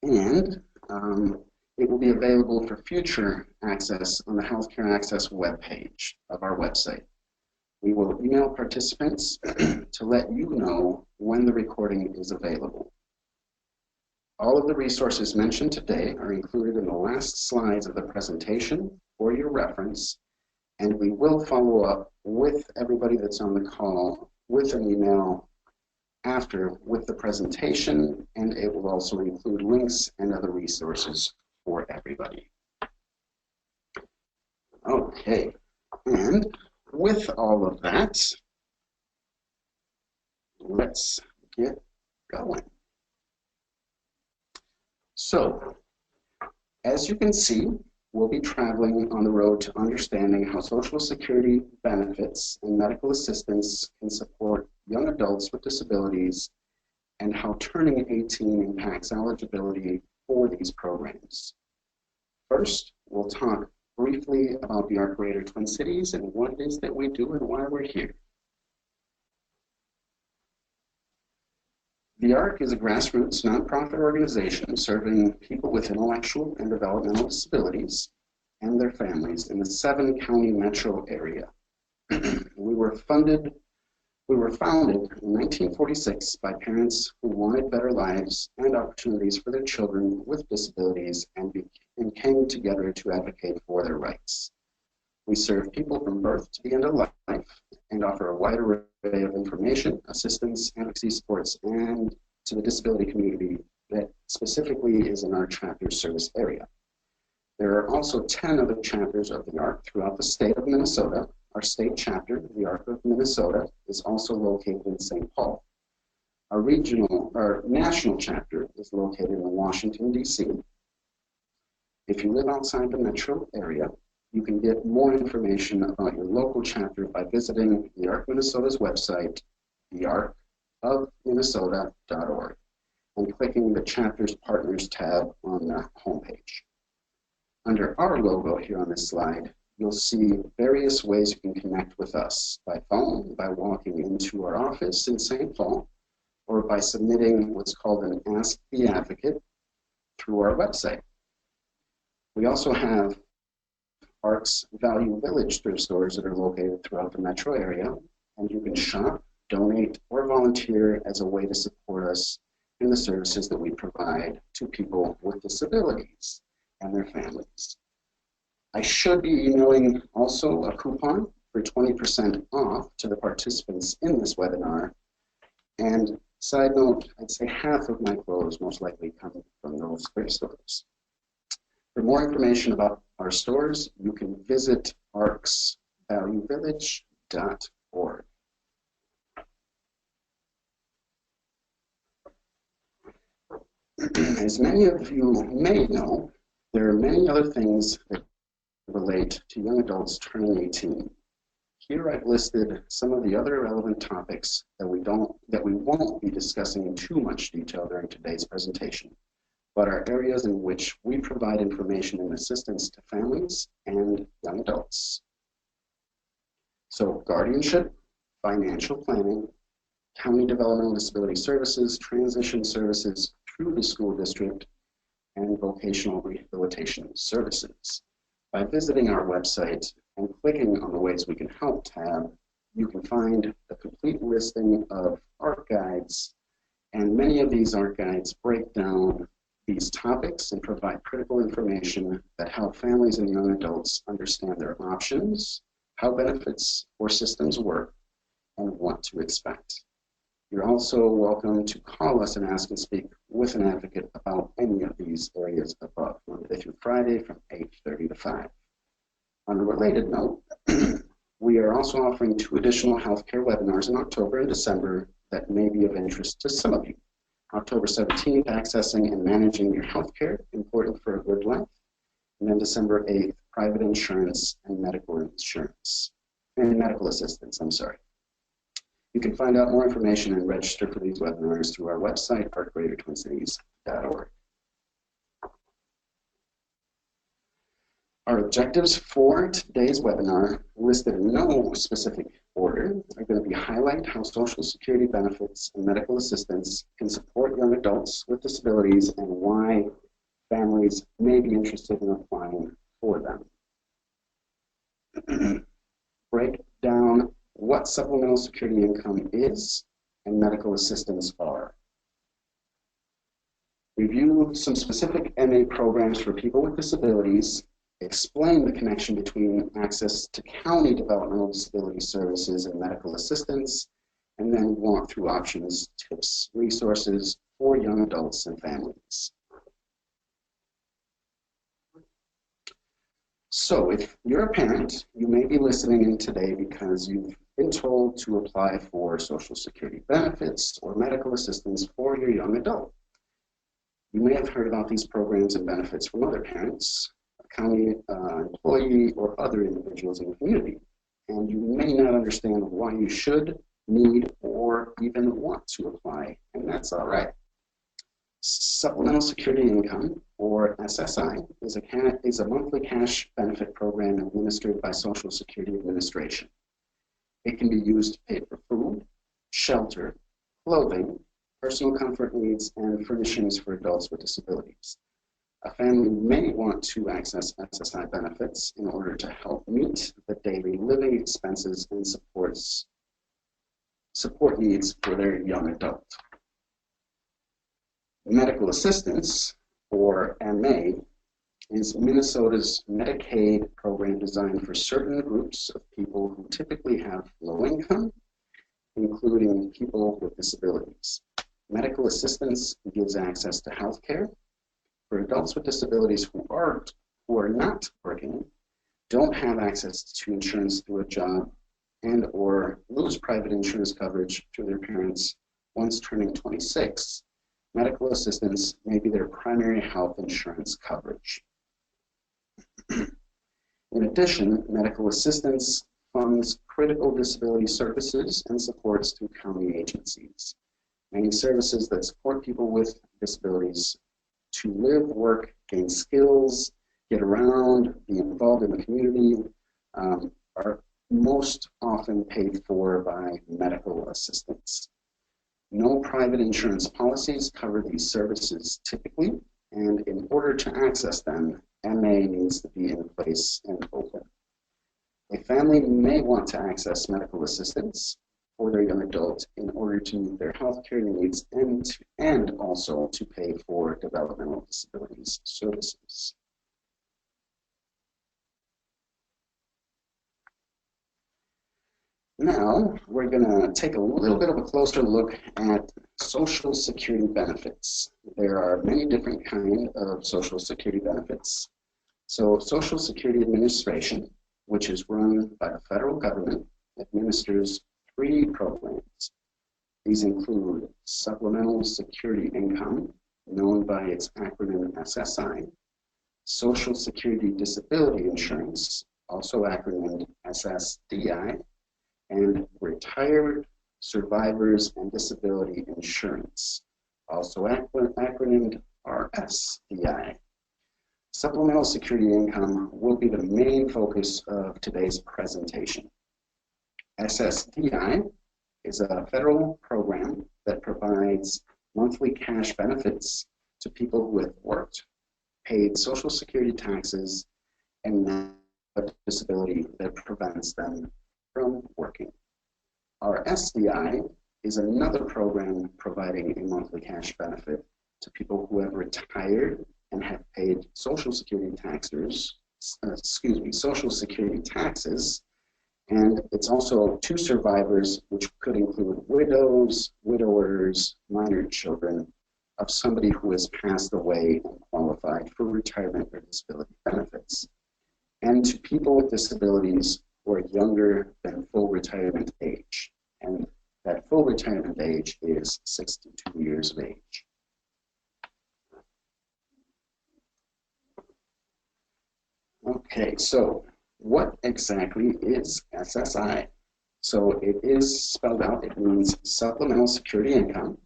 and it will be available for future access on the Healthcare Access webpage of our website. We will email participants to let you know when the recording is available. All of the resources mentioned today are included in the last slides of the presentation for your reference, and we will follow up with everybody that's on the call with an email after with the presentation, and it will also include links and other resources for everybody. Okay, and with all of that, let's get going. So, as you can see, we'll be traveling on the road to understanding how Social Security benefits and medical assistance can support young adults with disabilities and how turning 18 impacts eligibility for these programs. First, we'll talk briefly about the ARC Greater Twin Cities and what it is that we do and why we're here. The ARC is a grassroots nonprofit organization serving people with intellectual and developmental disabilities and their families in the 7-county metro area. We were founded in 1946 by parents who wanted better lives and opportunities for their children with disabilities and came together to advocate for their rights. We serve people from birth to the end of life and offer a wide array of information, assistance, advocacy supports, and to the disability community that specifically is in our chapter service area. There are also 10 other chapters of the ARC throughout the state of Minnesota. Our state chapter, the ARC of Minnesota, is also located in St. Paul. Our national chapter is located in Washington, D.C. If you live outside the metro area, you can get more information about your local chapter by visiting the ARC Minnesota's website, thearcofminnesota.org, and clicking the Chapters Partners tab on the homepage. Under our logo here on this slide, you'll see various ways you can connect with us: by phone, by walking into our office in St. Paul, or by submitting what's called an Ask the Advocate through our website. We also have ARC's Value Village thrift stores that are located throughout the metro area, and you can shop, donate, or volunteer as a way to support us in the services that we provide to people with disabilities and their families. I should be emailing also a coupon for 20% off to the participants in this webinar. And side note, I'd say half of my clothes most likely come from those thrift stores. For more information about our stores, you can visit arcsvaluevillage.org. As many of you may know, there are many other things that relate to young adults turning 18. Here I've listed some of the other relevant topics that we won't be discussing in too much detail during today's presentation, but are areas in which we provide information and assistance to families and young adults. So guardianship, financial planning, county developmental disability services, transition services through the school district, and vocational rehabilitation services. By visiting our website and clicking on the Ways We Can Help tab, you can find a complete listing of ARC guides, and many of these ARC guides break down these topics and provide critical information that help families and young adults understand their options, how benefits or systems work, and what to expect. You're also welcome to call us and ask and speak with an advocate about any of these areas above, Monday through Friday from 8:30 to 5. On a related note, we are also offering 2 additional healthcare webinars in October and December that may be of interest to some of you. October 17th, Accessing and Managing Your Healthcare, Important for a Good Life. And then December 8th, Private Insurance and Medical Assistance, I'm sorry. You can find out more information and register for these webinars through our website, arcgreatertwincities.org. Our objectives for today's webinar, listed in no specific order, here are going to be highlight how Social Security benefits and medical assistance can support young adults with disabilities and why families may be interested in applying for them. Break down what supplemental security income is and medical assistance are. Review some specific MA programs for people with disabilities, explain the connection between access to county developmental disability services and medical assistance, and then walk through options, tips, resources for young adults and families. So if you're a parent, you may be listening in today because you've been told to apply for Social Security benefits or medical assistance for your young adult. You may have heard about these programs and benefits from other parents, a county employee, or other individuals in the community. And you may not understand why you should, need, or even want to apply, and that's all right. Supplemental Security Income, or SSI, is a monthly cash benefit program administered by Social Security Administration. It can be used to pay for food, shelter, clothing, personal comfort needs, and furnishings for adults with disabilities. A family may want to access SSI benefits in order to help meet the daily living expenses and support needs for their young adult. Medical assistance, or MA, is Minnesota's Medicaid program designed for certain groups of people who typically have low income, including people with disabilities. Medical assistance gives access to health care for adults with disabilities who are not working, don't have access to insurance through a job, and or lose private insurance coverage through their parents once turning 26. Medical assistance may be their primary health insurance coverage. In addition, medical assistance funds critical disability services and supports through county agencies. Many services that support people with disabilities to live, work, gain skills, get around, be involved in the community are most often paid for by medical assistance. No private insurance policies cover these services typically, and in order to access them, MA needs to be in place and open. A family may want to access medical assistance for their young adult in order to meet their health care needs and also to pay for developmental disabilities services. Now, we're going to take a little bit of a closer look at Social Security benefits. There are many different kinds of Social Security benefits. So Social Security Administration, which is run by the federal government, administers 3 programs. These include Supplemental Security Income, known by its acronym SSI, Social Security Disability Insurance, also acronymed SSDI, and Retired Survivors and Disability Insurance, also acronymed RSDI. Supplemental Security Income will be the main focus of today's presentation. SSDI is a federal program that provides monthly cash benefits to people who have worked, paid Social Security taxes, and have a disability that prevents them from working. Our SDI is another program providing a monthly cash benefit to people who have retired and have paid Social Security taxes, and it's also to survivors, which could include widows, widowers, minor children of somebody who has passed away and qualified for retirement or disability benefits, and to people with disabilities who are younger than full retirement age, and that full retirement age is 62 years of age. Okay, so what exactly is SSI? So it is spelled out, it means Supplemental Security Income,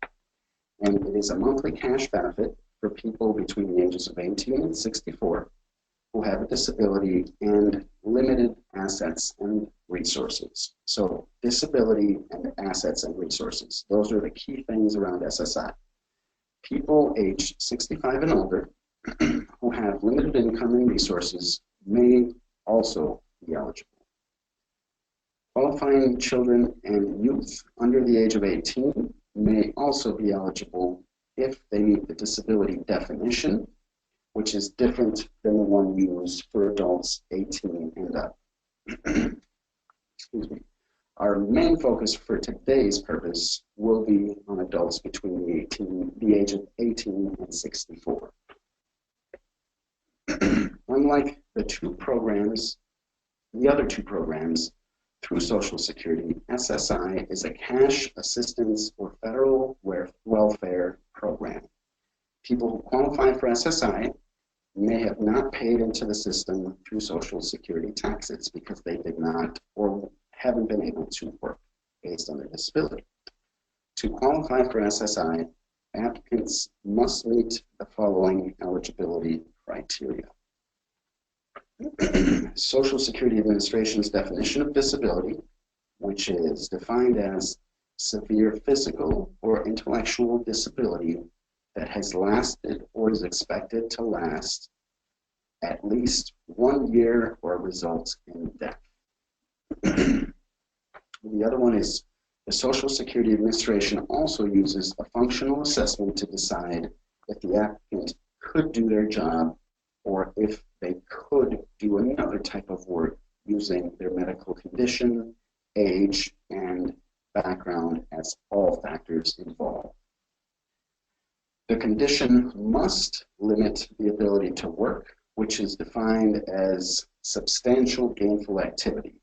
and it is a monthly cash benefit for people between the ages of 18 and 64 who have a disability and limited assets and resources. So disability and assets and resources, those are the key things around SSI. People aged 65 and older who have limited income and resources may also be eligible. Qualifying children and youth under the age of 18 may also be eligible if they meet the disability definition, which is different than the one used for adults 18 and up. Excuse me. Our main focus for today's purpose will be on adults between the age of 18 and 64. Unlike the other two programs through Social Security, SSI is a cash assistance or federal welfare program. People who qualify for SSI may have not paid into the system through Social Security taxes because they did not or haven't been able to work based on their disability. To qualify for SSI, applicants must meet the following eligibility criteria. Social Security Administration's definition of disability, which is defined as severe physical or intellectual disability that has lasted or is expected to last at least 1 year or results in death. The other one is the Social Security Administration also uses a functional assessment to decide if the applicant could do their job or if they could do another type of work using their medical condition, age, and background as all factors involved. The condition must limit the ability to work, which is defined as substantial gainful activity.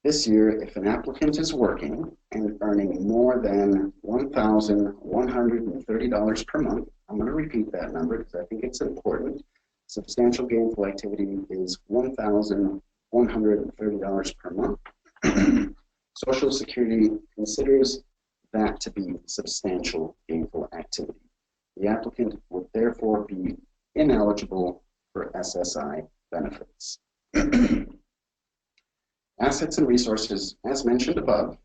This year, if an applicant is working and earning more than $1,130 per month, I'm going to repeat that number because I think it's important. Substantial gainful activity is $1,130 per month. Social Security considers that to be substantial gainful activity. The applicant would therefore be ineligible for SSI benefits. Assets and resources, as mentioned above,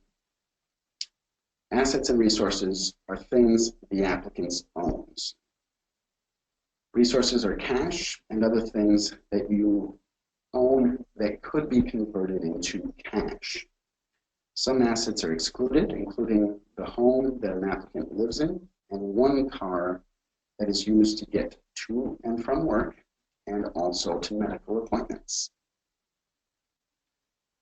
assets and resources are things the applicant owns. Resources are cash and other things that you own that could be converted into cash. Some assets are excluded, including the home that an applicant lives in and one car that is used to get to and from work and also to medical appointments.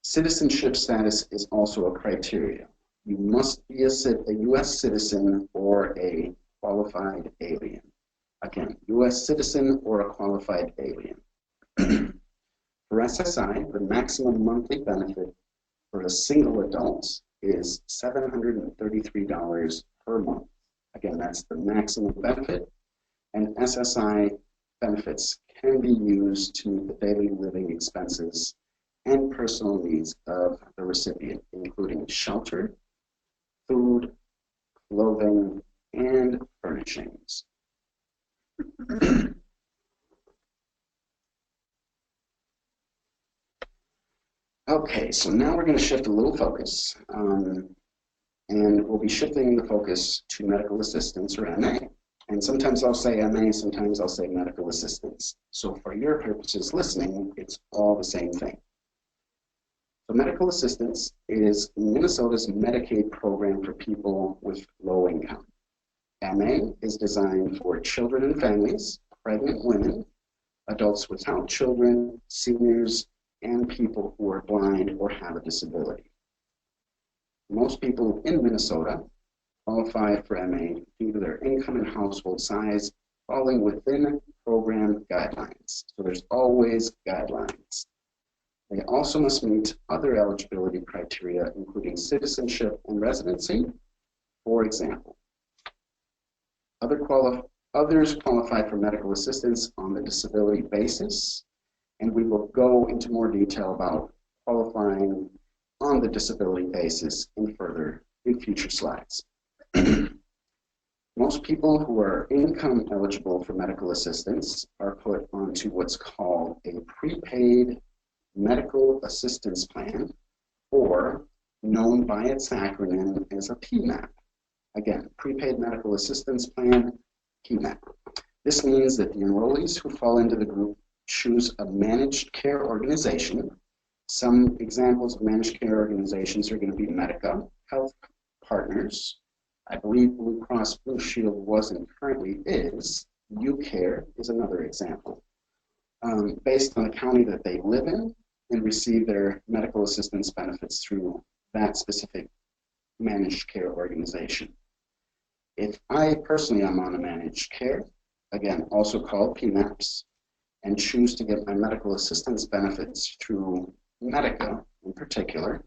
Citizenship status is also a criteria. You must be a U.S. citizen or a qualified alien. Again, U.S. citizen or a qualified alien. For SSI, the maximum monthly benefit for a single adult is $733 per month. Again, that's the maximum benefit, and SSI benefits can be used to meet the daily living expenses and personal needs of the recipient, including shelter, food, clothing, and furnishings. Okay, so now we're going to shift a little focus, and we'll be shifting the focus to medical assistance, or MA. And sometimes I'll say MA, sometimes I'll say medical assistance. So for your purposes listening, it's all the same thing. So medical assistance is Minnesota's Medicaid program for people with low income. MA is designed for children and families, pregnant women, adults without children, seniors, and people who are blind or have a disability. Most people in Minnesota qualify for MA due to their income and household size falling within program guidelines. So there's always guidelines. They also must meet other eligibility criteria, including citizenship and residency. For example, others qualify for medical assistance on the disability basis, and we will go into more detail about qualifying on the disability basis in future slides. Most people who are income eligible for medical assistance are put onto what's called a prepaid medical assistance plan, or known by its acronym as a PMAP. Again, prepaid medical assistance plan, PMAP. This means that the enrollees who fall into the group choose a managed care organization. Some examples of managed care organizations are going to be Medica, Health Partners. I believe Blue Cross Blue Shield was and currently is. UCare is another example. Based on the county that they live in and receive their medical assistance benefits through that specific managed care organization. If I personally am on a managed care, again, also called PMAPs, and choose to get my medical assistance benefits through Medica in particular,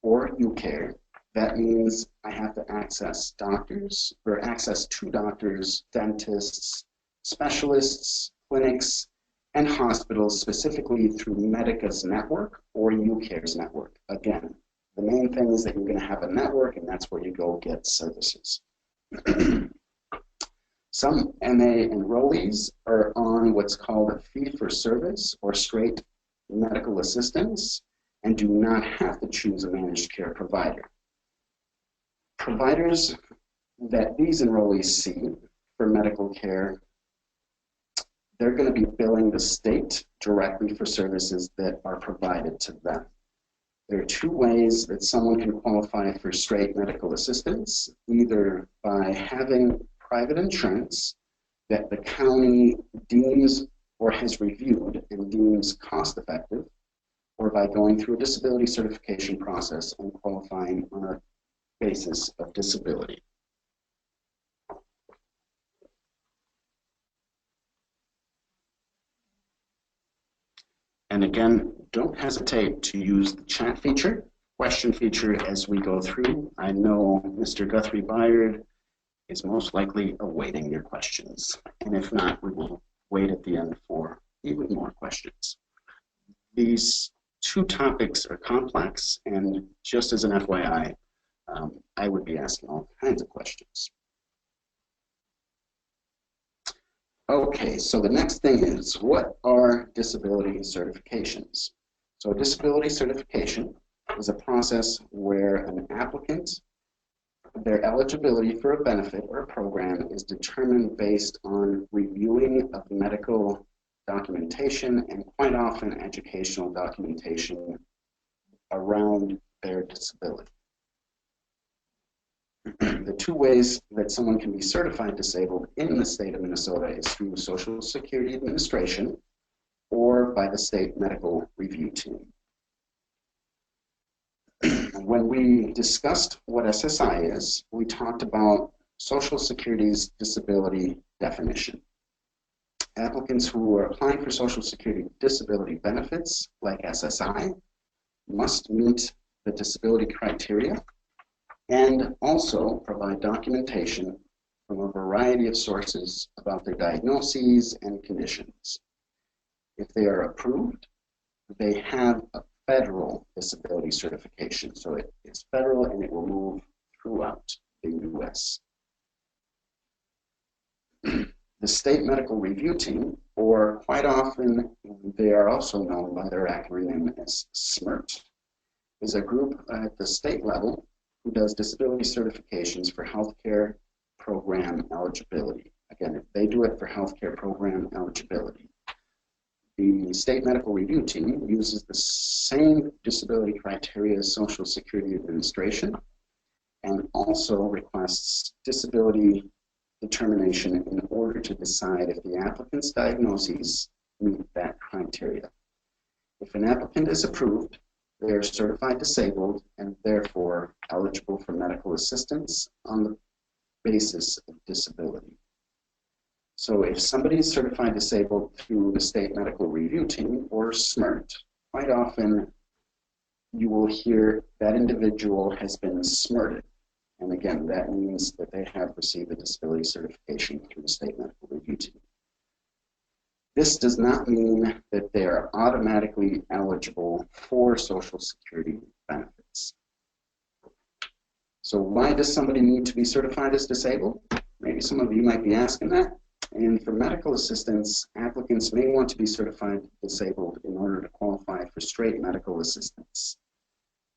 or UCare, that means I have to access doctors, or access to doctors, dentists, specialists, clinics, and hospitals specifically through Medica's network or UCare's network. Again, the main thing is that you're going to have a network, and that's where you go get services. Some MA enrollees are on what's called a fee-for-service or straight medical assistance and do not have to choose a managed care provider. Providers that these enrollees see for medical care, they're going to be billing the state directly for services that are provided to them. There are two ways that someone can qualify for straight medical assistance, either by having private insurance that the county deems or has reviewed and deems cost effective, or by going through a disability certification process and qualifying on a basis of disability. And again, don't hesitate to use the chat feature, question feature as we go through. I know Mr. Guthrie Byard is most likely awaiting your questions. And if not, we will wait at the end for even more questions. These two topics are complex, and just as an FYI, I would be asking all kinds of questions. Okay, so the next thing is, what are disability certifications? So a disability certification is a process where an applicant, their eligibility for a benefit or a program is determined based on reviewing of medical documentation and quite often educational documentation around their disability. The two ways that someone can be certified disabled in the state of Minnesota is through Social Security Administration or by the state medical review team. When we discussed what SSI is, we talked about Social Security's disability definition. Applicants who are applying for Social Security disability benefits, like SSI, must meet the disability criteria and also provide documentation from a variety of sources about their diagnoses and conditions. If they are approved, they have a federal disability certification. So it's federal and it will move throughout the U.S. The State Medical Review Team, or quite often they are also known by their acronym as SMRT, is a group at the state level who does disability certifications for healthcare program eligibility. Again, if they do it for healthcare program eligibility. The State Medical Review Team uses the same disability criteria as Social Security Administration and also requests disability determination in order to decide if the applicant's diagnoses meet that criteria. If an applicant is approved, they are certified disabled and therefore eligible for medical assistance on the basis of disability. So if somebody is certified disabled through the State Medical Review Team, or SMRT, quite often you will hear that individual has been SMRTed. And again, that means that they have received a disability certification through the State Medical Review Team. This does not mean that they are automatically eligible for Social Security benefits. So why does somebody need to be certified as disabled? Maybe some of you might be asking that. And for medical assistance, applicants may want to be certified disabled in order to qualify for straight medical assistance.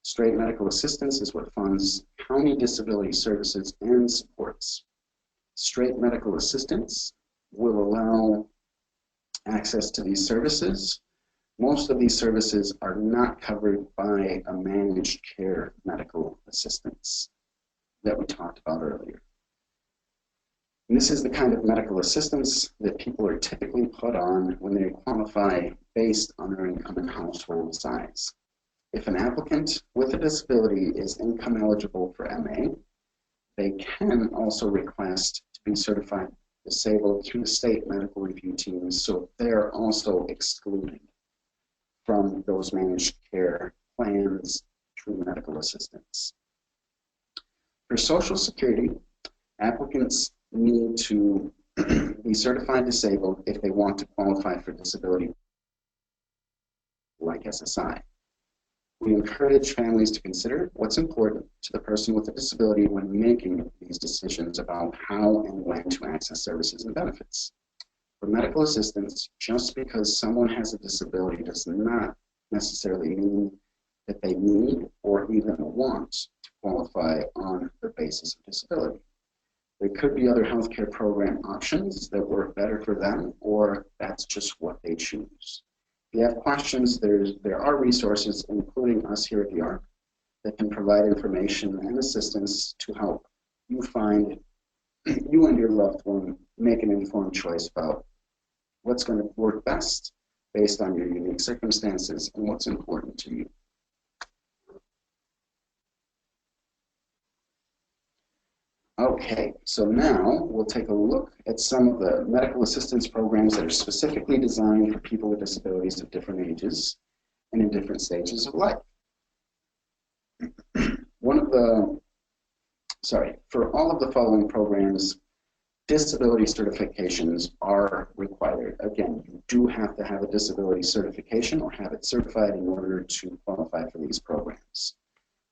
Straight medical assistance is what funds county disability services and supports. Straight medical assistance will allow access to these services. Most of these services are not covered by a managed care medical assistance that we talked about earlier. And this is the kind of medical assistance that people are typically put on when they qualify based on their income and household size. If an applicant with a disability is income eligible for MA, they can also request to be certified disabled through the state medical review teams, so they're also excluded from those managed care plans through medical assistance. For Social Security, applicants need to be certified disabled if they want to qualify for disability like SSI. We encourage families to consider what's important to the person with a disability when making these decisions about how and when to access services and benefits. For medical assistance, just because someone has a disability does not necessarily mean that they need or even want to qualify on the basis of disability. There could be other healthcare program options that work better for them, or that's just what they choose. If you have questions, there are resources, including us here at the ARC, that can provide information and assistance to help you find, you and your loved one make an informed choice about what's going to work best based on your unique circumstances and what's important to you. Okay, so now we'll take a look at some of the medical assistance programs that are specifically designed for people with disabilities of different ages and in different stages of life. For all of the following programs, disability certifications are required. Again, you do have to have a disability certification or have it certified in order to qualify for these programs.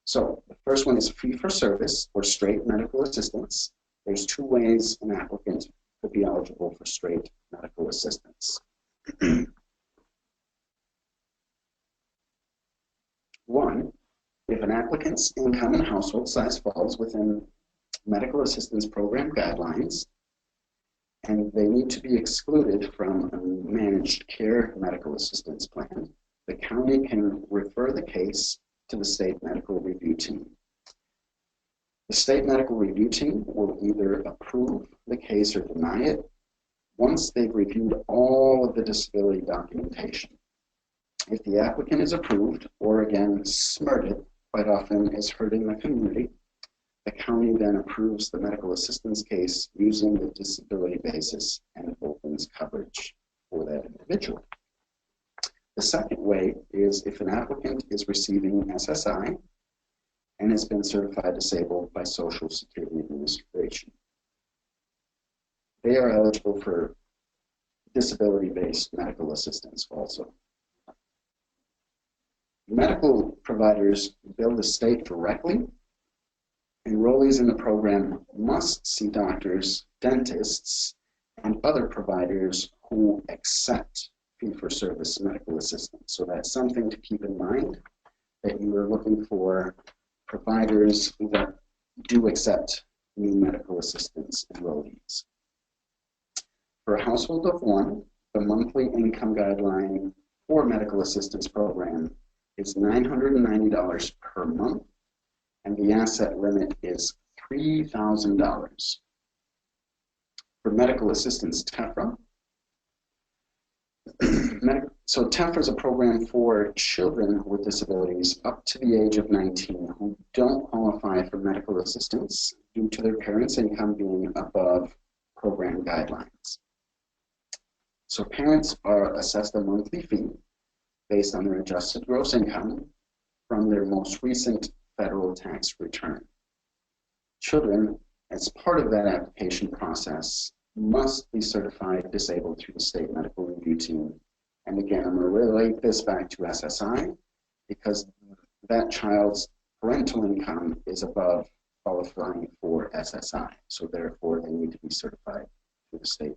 So the first one is fee-for-service or straight medical assistance. There's two ways an applicant could be eligible for straight medical assistance. One, if an applicant's income and household size falls within medical assistance program guidelines, and they need to be excluded from a managed care medical assistance plan, the county can refer the case to the state medical review team. The state medical review team will either approve the case or deny it once they've reviewed all of the disability documentation. If the applicant is approved, or again, SMRTed, quite often is hurting the community, the county then approves the medical assistance case using the disability basis and opens coverage for that individual. The second way is if an applicant is receiving SSI and has been certified disabled by Social Security Administration. They are eligible for disability-based medical assistance also. Medical providers bill the state directly. Enrollees in the program must see doctors, dentists, and other providers who accept fee-for-service medical assistance. So that's something to keep in mind, that you are looking for providers that do accept new medical assistance enrollees. For a household of one, the monthly income guideline for medical assistance program is $990 per month, and the asset limit is $3,000. For medical assistance TEFRA, so TEFRA is a program for children with disabilities up to the age of 19 who don't qualify for medical assistance due to their parents' income being above program guidelines. So parents are assessed a monthly fee based on their adjusted gross income from their most recent federal tax return. Children, as part of that application process, must be certified disabled through the state medical review team. And again, I'm going to relate this back to SSI because that child's parental income is above qualifying for SSI. So therefore, they need to be certified through the state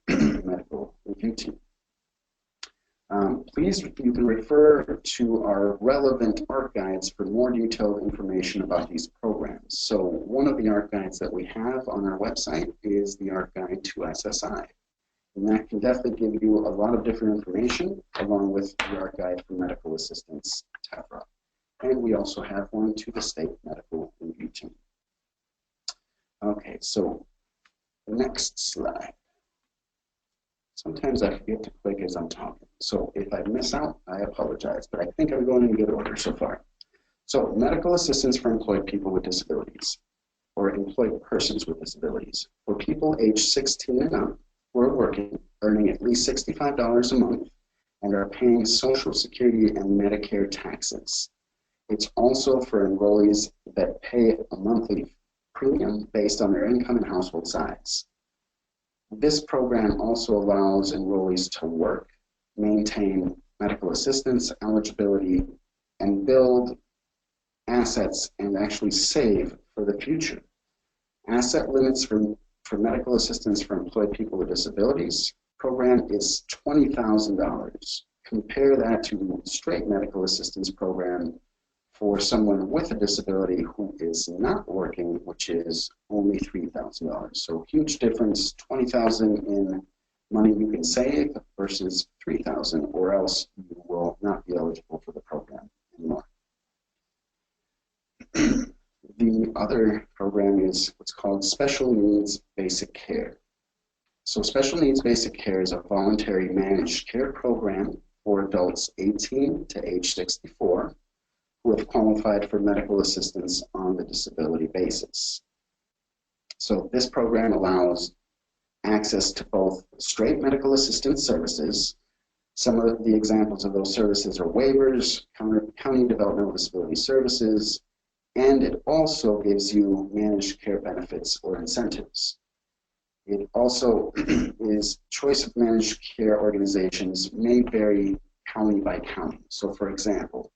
medical review team. Please, you can refer to our relevant ARC guides for more detailed information about these programs. So one of the ARC guides that we have on our website is the ARC Guide to SSI. And that can definitely give you a lot of different information, along with the ARC Guide for Medical Assistance, TEVRA. And we also have one to the State Medical Review Team. Okay, so the next slide. Sometimes I forget to click as I'm talking. So if I miss out, I apologize, but I think I'm going in good order so far. So medical assistance for employed people with disabilities, or employed persons with disabilities. For people aged 16 and up who are working, earning at least $65 a month, and are paying Social Security and Medicare taxes. It's also for enrollees that pay a monthly premium based on their income and household size. This program also allows enrollees to work, maintain medical assistance eligibility, and build assets and actually save for the future. Asset limits for medical assistance for employed people with disabilities program is $20,000. Compare that to straight medical assistance program for someone with a disability who is not working, which is only $3,000. So huge difference, $20,000 in money you can save versus $3,000, or else you will not be eligible for the program anymore. The other program is what's called Special Needs Basic Care. So Special Needs Basic Care is a voluntary managed care program for adults 18 to age 64 who have qualified for medical assistance on the disability basis. So this program allows access to both straight medical assistance services. Some of the examples of those services are waivers, county developmental disability services, and it also gives you managed care benefits or incentives. It also is choice of managed care organizations may vary county by county. So for example,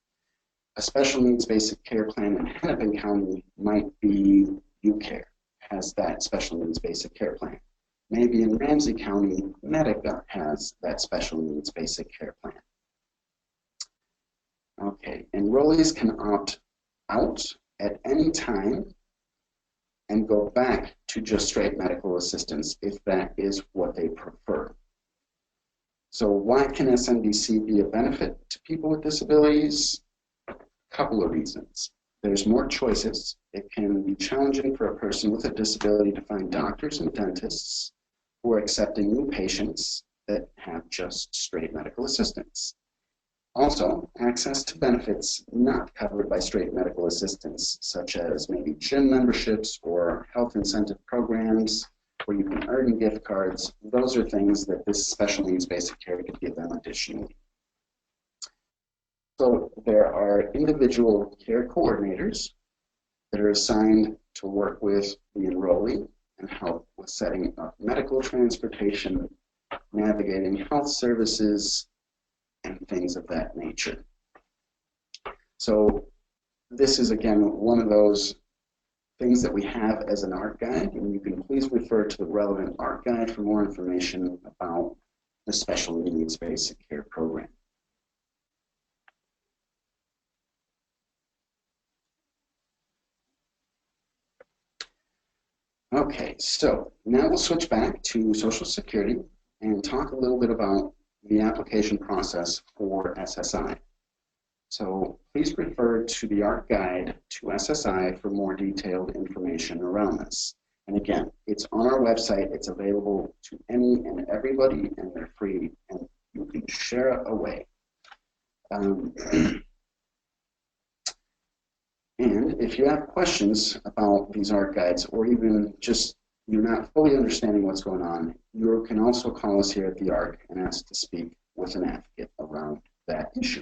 a special needs basic care plan in Hennepin County might be UCare, has that special needs basic care plan. Maybe in Ramsey County, Medica has that special needs basic care plan. Okay, enrollees can opt out at any time and go back to just straight medical assistance if that is what they prefer. So why can SNBC be a benefit to people with disabilities? Couple of reasons. There's more choices. It can be challenging for a person with a disability to find doctors and dentists who are accepting new patients that have just straight medical assistance. Also, access to benefits not covered by straight medical assistance, such as maybe gym memberships or health incentive programs where you can earn gift cards. Those are things that this special needs basic care could give them additionally. So there are individual care coordinators that are assigned to work with the enrollee and help with setting up medical transportation, navigating health services, and things of that nature. So this is, again, one of those things that we have as an ARC guide, and you can please refer to the relevant ARC guide for more information about the Special Needs Basic Care Program. Okay, so now we'll switch back to Social Security and talk a little bit about the application process for SSI. So please refer to the ARC guide to SSI for more detailed information around this. And again, it's on our website. It's available to any and everybody, and they're free, and you can share it away. And if you have questions about these ARC guides, or even just you're not fully understanding what's going on, you can also call us here at the ARC and ask to speak with an advocate around that issue.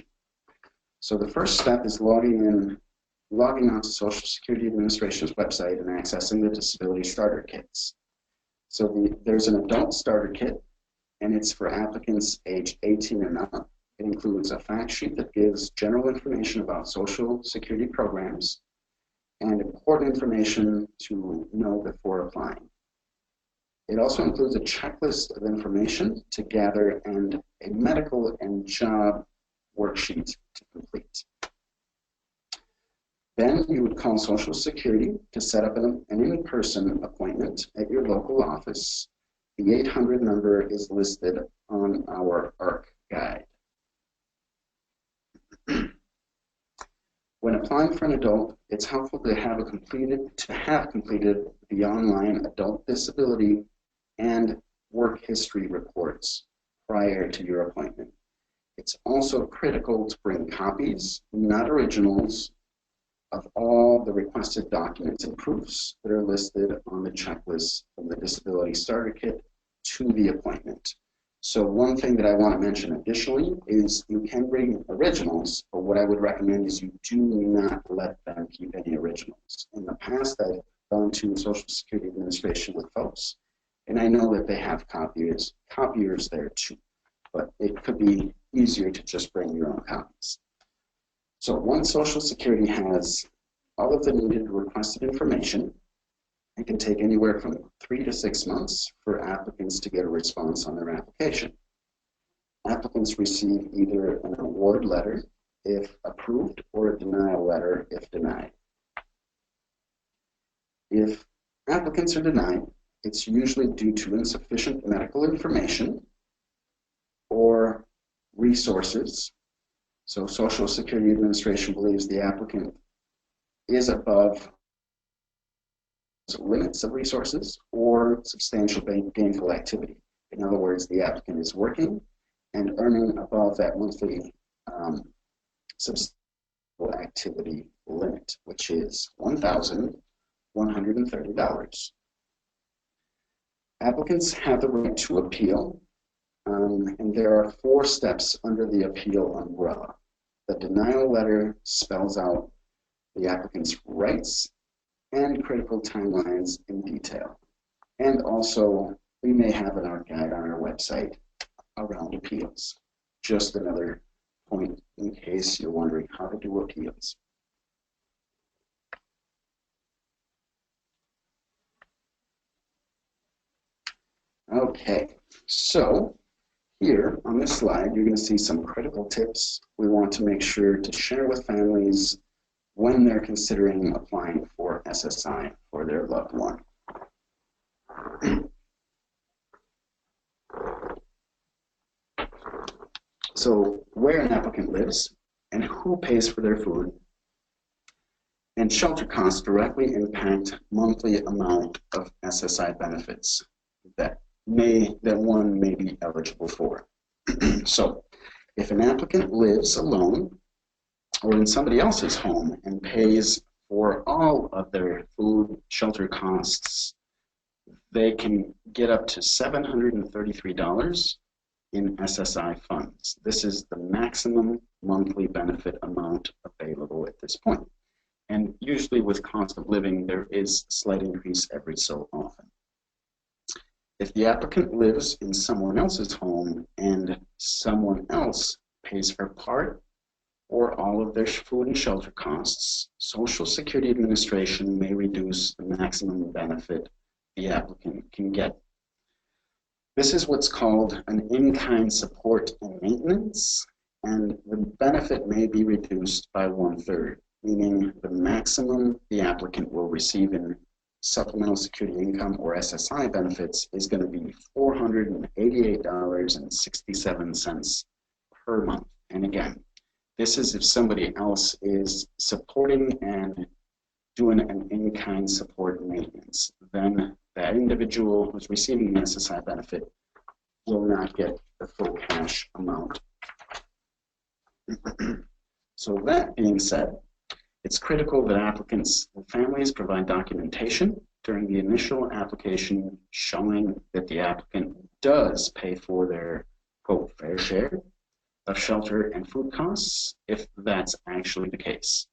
So the first step is logging on to Social Security Administration's website and accessing the Disability Starter Kits. So there's an adult starter kit, and it's for applicants age 18 and up. It includes a fact sheet that gives general information about Social Security programs. and important information to know before applying. It also includes a checklist of information to gather and a medical and job worksheet to complete. Then you would call Social Security to set up an in-person appointment at your local office. The 800 number is listed on our ARC guide. When applying for an adult, it's helpful to have completed the online adult disability and work history reports prior to your appointment. It's also critical to bring copies, not originals, of all the requested documents and proofs that are listed on the checklist from the Disability Starter Kit to the appointment. So one thing that I want to mention additionally is you can bring originals, but what I would recommend is you do not let them keep any originals. In the past, I've gone to Social Security Administration with folks, and I know that they have copiers there too, but it could be easier to just bring your own copies. So once Social Security has all of the needed requested information, it can take anywhere from 3 to 6 months for applicants to get a response on their application. Applicants receive either an award letter if approved or a denial letter if denied. If applicants are denied, it's usually due to insufficient medical information or resources. So Social Security Administration believes the applicant is above limits of resources or substantial gainful activity. In other words, the applicant is working and earning above that monthly substantial activity limit, which is $1,130. Applicants have the right to appeal, and there are 4 steps under the appeal umbrella. The denial letter spells out the applicant's rights and critical timelines in detail. And also, we may have an ARC guide on our website around appeals. Just another point in case you're wondering how to do appeals. Okay, so here on this slide, you're going to see some critical tips we want to make sure to share with families when they're considering applying for SSI for their loved one. So where an applicant lives and who pays for their food and shelter costs directly impact monthly amount of SSI benefits that one may be eligible for. So if an applicant lives alone or in somebody else's home and pays for all of their food shelter costs, they can get up to $733 in SSI funds. This is the maximum monthly benefit amount available at this point. And usually with cost of living, there is a slight increase every so often. If the applicant lives in someone else's home and someone else pays for part or all of their food and shelter costs, Social Security Administration may reduce the maximum benefit the applicant can get. This is what's called an in-kind support and maintenance, and the benefit may be reduced by 1/3, meaning the maximum the applicant will receive in supplemental security income or SSI benefits is going to be $488.67 per month. And again, this is if somebody else is supporting and doing an in-kind support and maintenance. Then that individual who's receiving the SSI benefit will not get the full cash amount. So that being said, it's critical that applicants and families provide documentation during the initial application showing that the applicant does pay for their, quote, fair share of shelter and food costs, if that's actually the case.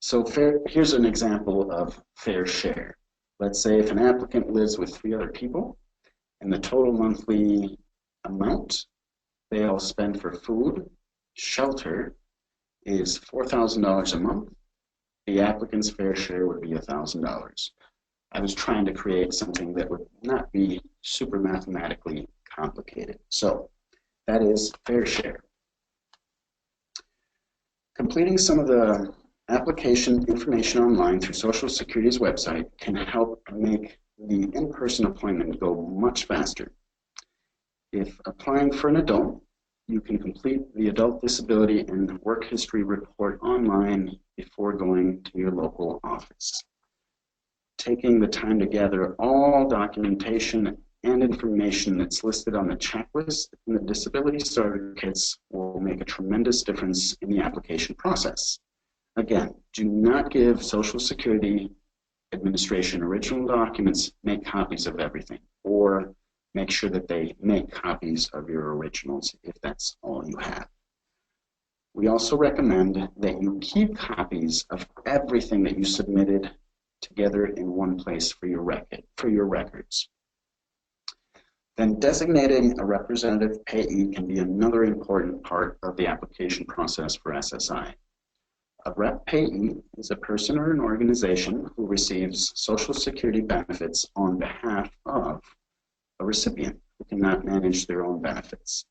So here's an example of fair share. Let's say if an applicant lives with 3 other people and the total monthly amount they all spend for food, shelter is $4,000 a month, the applicant's fair share would be $1,000. I was trying to create something that would not be super mathematically complicated. So that is fair share. Completing some of the application information online through Social Security's website can help make the in-person appointment go much faster. If applying for an adult, you can complete the adult disability and work history report online before going to your local office. Taking the time to gather all documentation and information that's listed on the checklist in the disability starter kits will make a tremendous difference in the application process. Again, do not give Social Security Administration original documents. Make copies of everything, or make sure that they make copies of your originals if that's all you have. We also recommend that you keep copies of everything that you submitted together in one place for your records. Then designating a representative payee can be another important part of the application process for SSI. A rep payee is a person or an organization who receives Social Security benefits on behalf of a recipient who cannot manage their own benefits.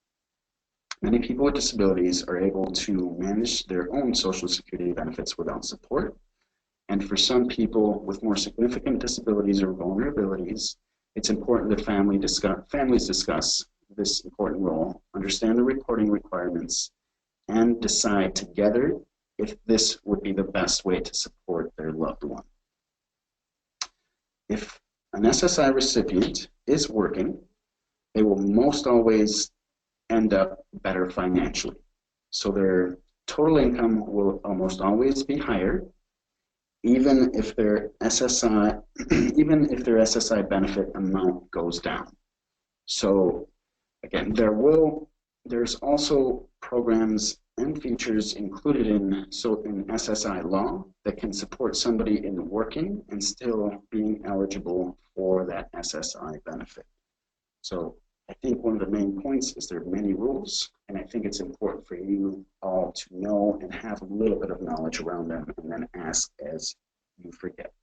Many people with disabilities are able to manage their own Social Security benefits without support, and for some people with more significant disabilities or vulnerabilities, it's important that families discuss this important role, understand the reporting requirements, and decide together if this would be the best way to support their loved one. If an SSI recipient is working, they will most always end up better financially. So their total income will almost always be higher, even if their SSI benefit amount goes down. So again, there's also programs and features included in SSI law that can support somebody in working and still being eligible for that SSI benefit. So I think one of the main points is there are many rules, and I think it's important for you all to know and have a little bit of knowledge around them and then ask as you forget.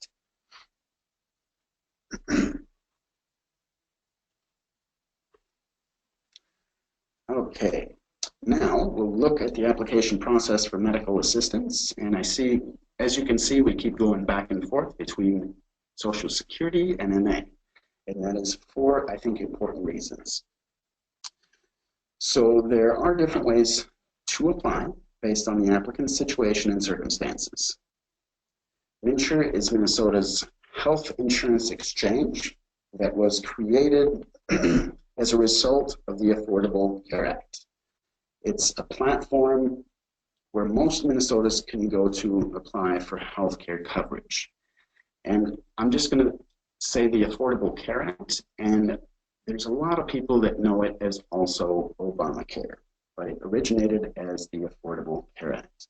Okay, now we'll look at the application process for medical assistance, and I see, as you can see, we keep going back and forth between Social Security and MA. And that is for, I think, important reasons. So there are different ways to apply based on the applicant's situation and circumstances. MNsure is Minnesota's health insurance exchange that was created as a result of the Affordable Care Act. It's a platform where most Minnesotans can go to apply for health care coverage. And I'm just going to say the Affordable Care Act, and there's a lot of people that know it as also Obamacare, but it originated as the Affordable Care Act.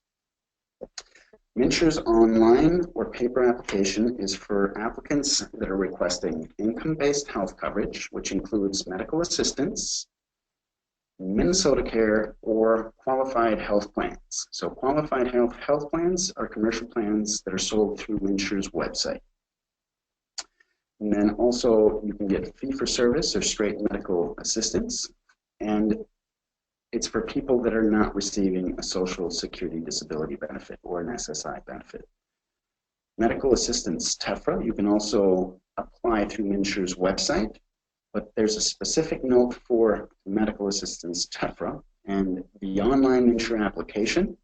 MNsure's online or paper application is for applicants that are requesting income-based health coverage, which includes medical assistance, Minnesota Care, or qualified health plans. So qualified health plans are commercial plans that are sold through MNsure's website. And then also you can get fee-for-service or straight medical assistance, and it's for people that are not receiving a Social Security disability benefit or an SSI benefit. Medical assistance, TEFRA, you can also apply through MNsure's website, but there's a specific note for medical assistance, TEFRA, and the online MNsure application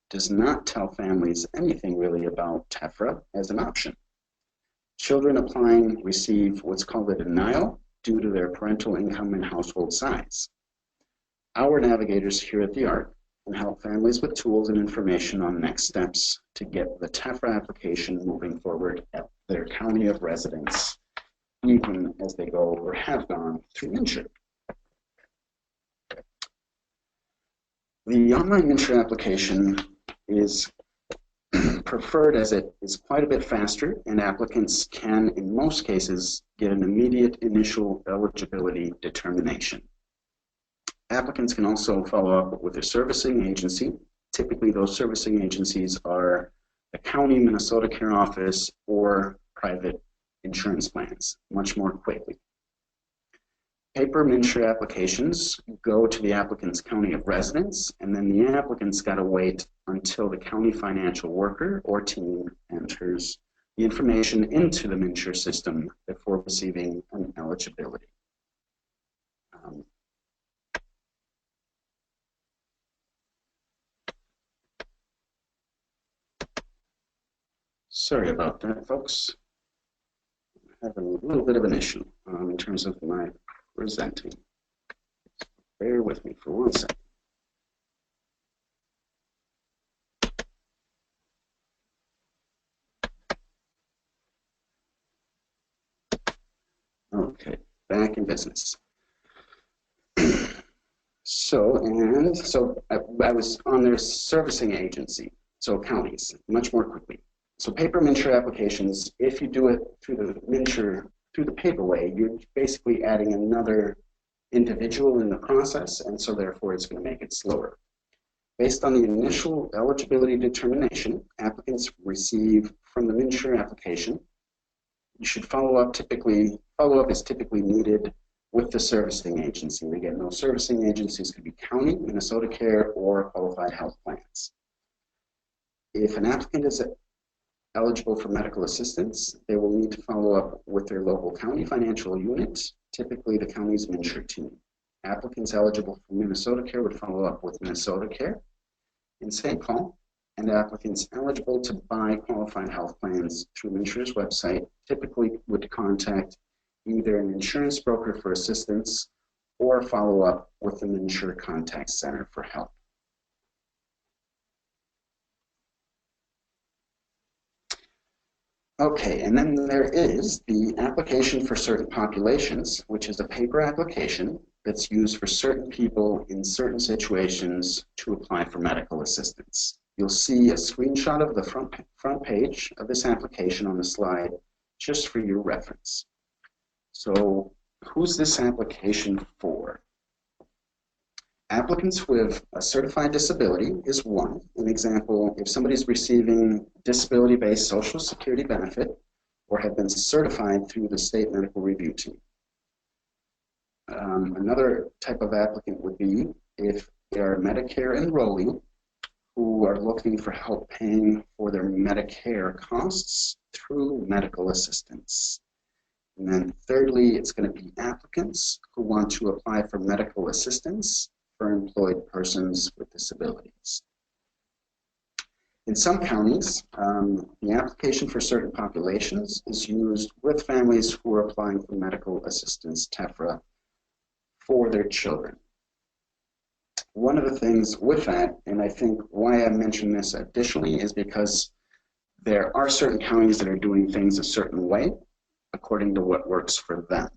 does not tell families anything really about TEFRA as an option. Children applying receive what's called a denial due to their parental income and household size. Our navigators here at the ARC can help families with tools and information on next steps to get the TEFRA application moving forward at their county of residence, even as they go or have gone through MNsure. The online MNsure application is preferred as it is quite a bit faster, and applicants can, in most cases, get an immediate initial eligibility determination. Applicants can also follow up with their servicing agency. Typically, those servicing agencies are the county Minnesota Care office, or private insurance plans much more quickly. Paper MNsure applications go to the applicant's county of residence, and then the applicant's got to wait until the county financial worker or team enters the information into the MNsure system before receiving an eligibility. Sorry about that, folks. I'm having a little bit of an issue in terms of my presenting. Bear with me for 1 second. Okay, back in business. So I was on their servicing agency, so counties, much more quickly. So paper MNsure applications, if you do it through the MNsure, through the paper way, you're basically adding another individual in the process, and so therefore it's going to make it slower. Based on the initial eligibility determination, applicants receive from the MNsure application. You should follow up is typically needed with the servicing agency. And again, those servicing agencies could be county, Minnesota Care, or qualified health plans. If an applicant is eligible for medical assistance, they will need to follow up with their local county financial unit, typically the county's MNsure team. Applicants eligible for Minnesota Care would follow up with Minnesota Care in St. Paul, and applicants eligible to buy qualified health plans through MNsure's website typically would contact either an insurance broker for assistance or follow up with the MNsure Contact Center for help. Okay, and then there is the application for certain populations, which is a paper application that's used for certain people in certain situations to apply for medical assistance. You'll see a screenshot of the front page of this application on the slide just for your reference. So who's this application for? Applicants with a certified disability is one. An example, if somebody's receiving disability-based Social Security benefit or have been certified through the state medical review team. Another type of applicant would be if they are Medicare enrollee who are looking for help paying for their Medicare costs through medical assistance. And then thirdly, it's going to be applicants who want to apply for medical assistance for employed persons with disabilities. In some counties, the application for certain populations is used with families who are applying for medical assistance, TEFRA, for their children. One of the things with that, and I think why I mention this additionally, is because there are certain counties that are doing things a certain way according to what works for them.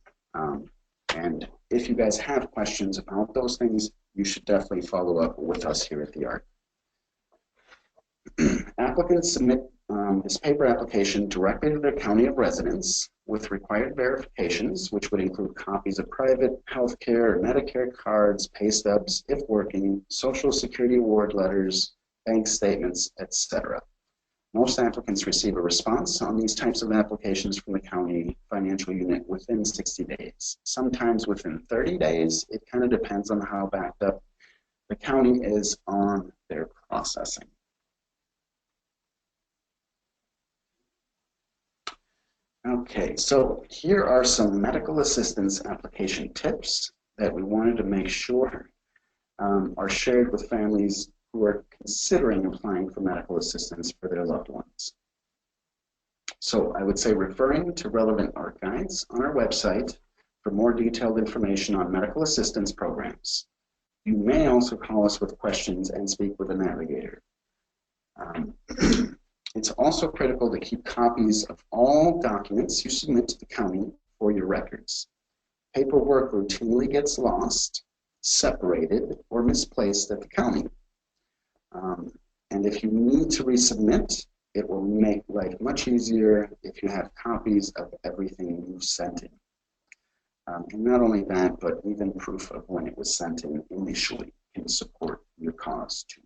And if you guys have questions about those things, you should definitely follow up with us here at the ARC. Applicants submit this paper application directly to their county of residence with required verifications, which would include copies of private health care or Medicare cards, pay stubs, if working, Social Security award letters, bank statements, etc. Most applicants receive a response on these types of applications from the county financial unit within 60 days. Sometimes within 30 days. It kind of depends on how backed up the county is on their processing. Okay, so here are some medical assistance application tips that we wanted to make sure are shared with families who are considering applying for medical assistance for their loved ones. So I would say referring to relevant ARC guides on our website for more detailed information on medical assistance programs. You may also call us with questions and speak with a navigator. It's also critical to keep copies of all documents you submit to the county for your records. Paperwork routinely gets lost, separated, or misplaced at the county. And if you need to resubmit, it will make life much easier if you have copies of everything you've sent in. And not only that, but even proof of when it was sent in initially can support your cause too.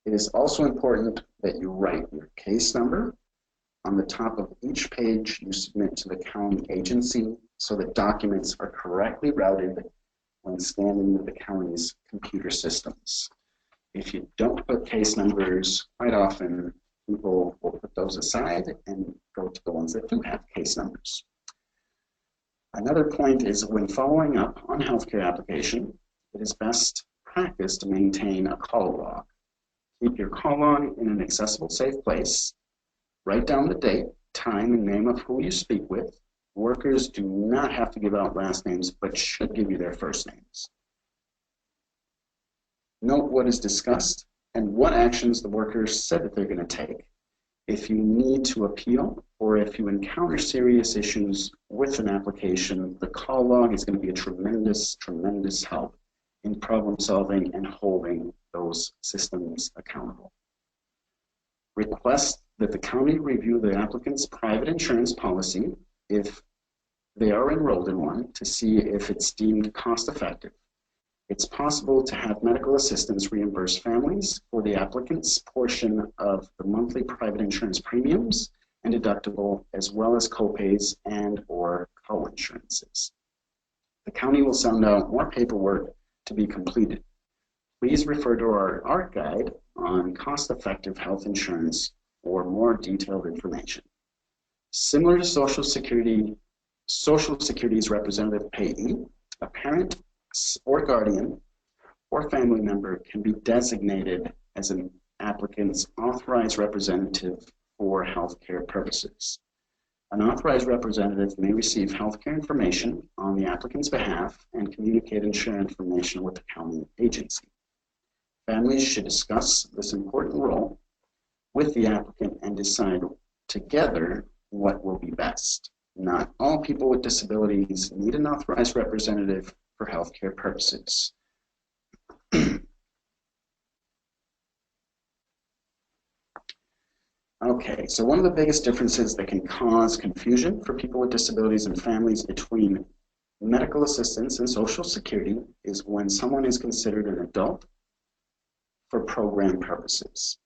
It is also important that you write your case number on the top of each page you submit to the county agency so that documents are correctly routed when scanning with the county's computer systems. If you don't put case numbers, quite often people will put those aside and go to the ones that do have case numbers. Another point is when following up on healthcare application, it is best practice to maintain a call log. Keep your call log in an accessible, safe place. Write down the date, time, and name of who you speak with. Workers do not have to give out last names, but should give you their first names. Note what is discussed and what actions the workers said that they're going to take. If you need to appeal or if you encounter serious issues with an application, the call log is going to be a tremendous, tremendous help in problem solving and holding those systems accountable. Request that the county review the applicant's private insurance policy if they are enrolled in one to see if it's deemed cost effective. It's possible to have medical assistance reimburse families for the applicant's portion of the monthly private insurance premiums and deductible, as well as copays and or co-insurances. The county will send out more paperwork to be completed. Please refer to our ARC guide on cost-effective health insurance for more detailed information. Similar to Social Security's representative payee, a parent or guardian or family member can be designated as an applicant's authorized representative for healthcare purposes. An authorized representative may receive healthcare information on the applicant's behalf and communicate insurance information with the county agency. Families should discuss this important role with the applicant and decide together what will be best. Not all people with disabilities need an authorized representative for healthcare purposes. Okay, so one of the biggest differences that can cause confusion for people with disabilities and families between medical assistance and Social Security is when someone is considered an adult for program purposes.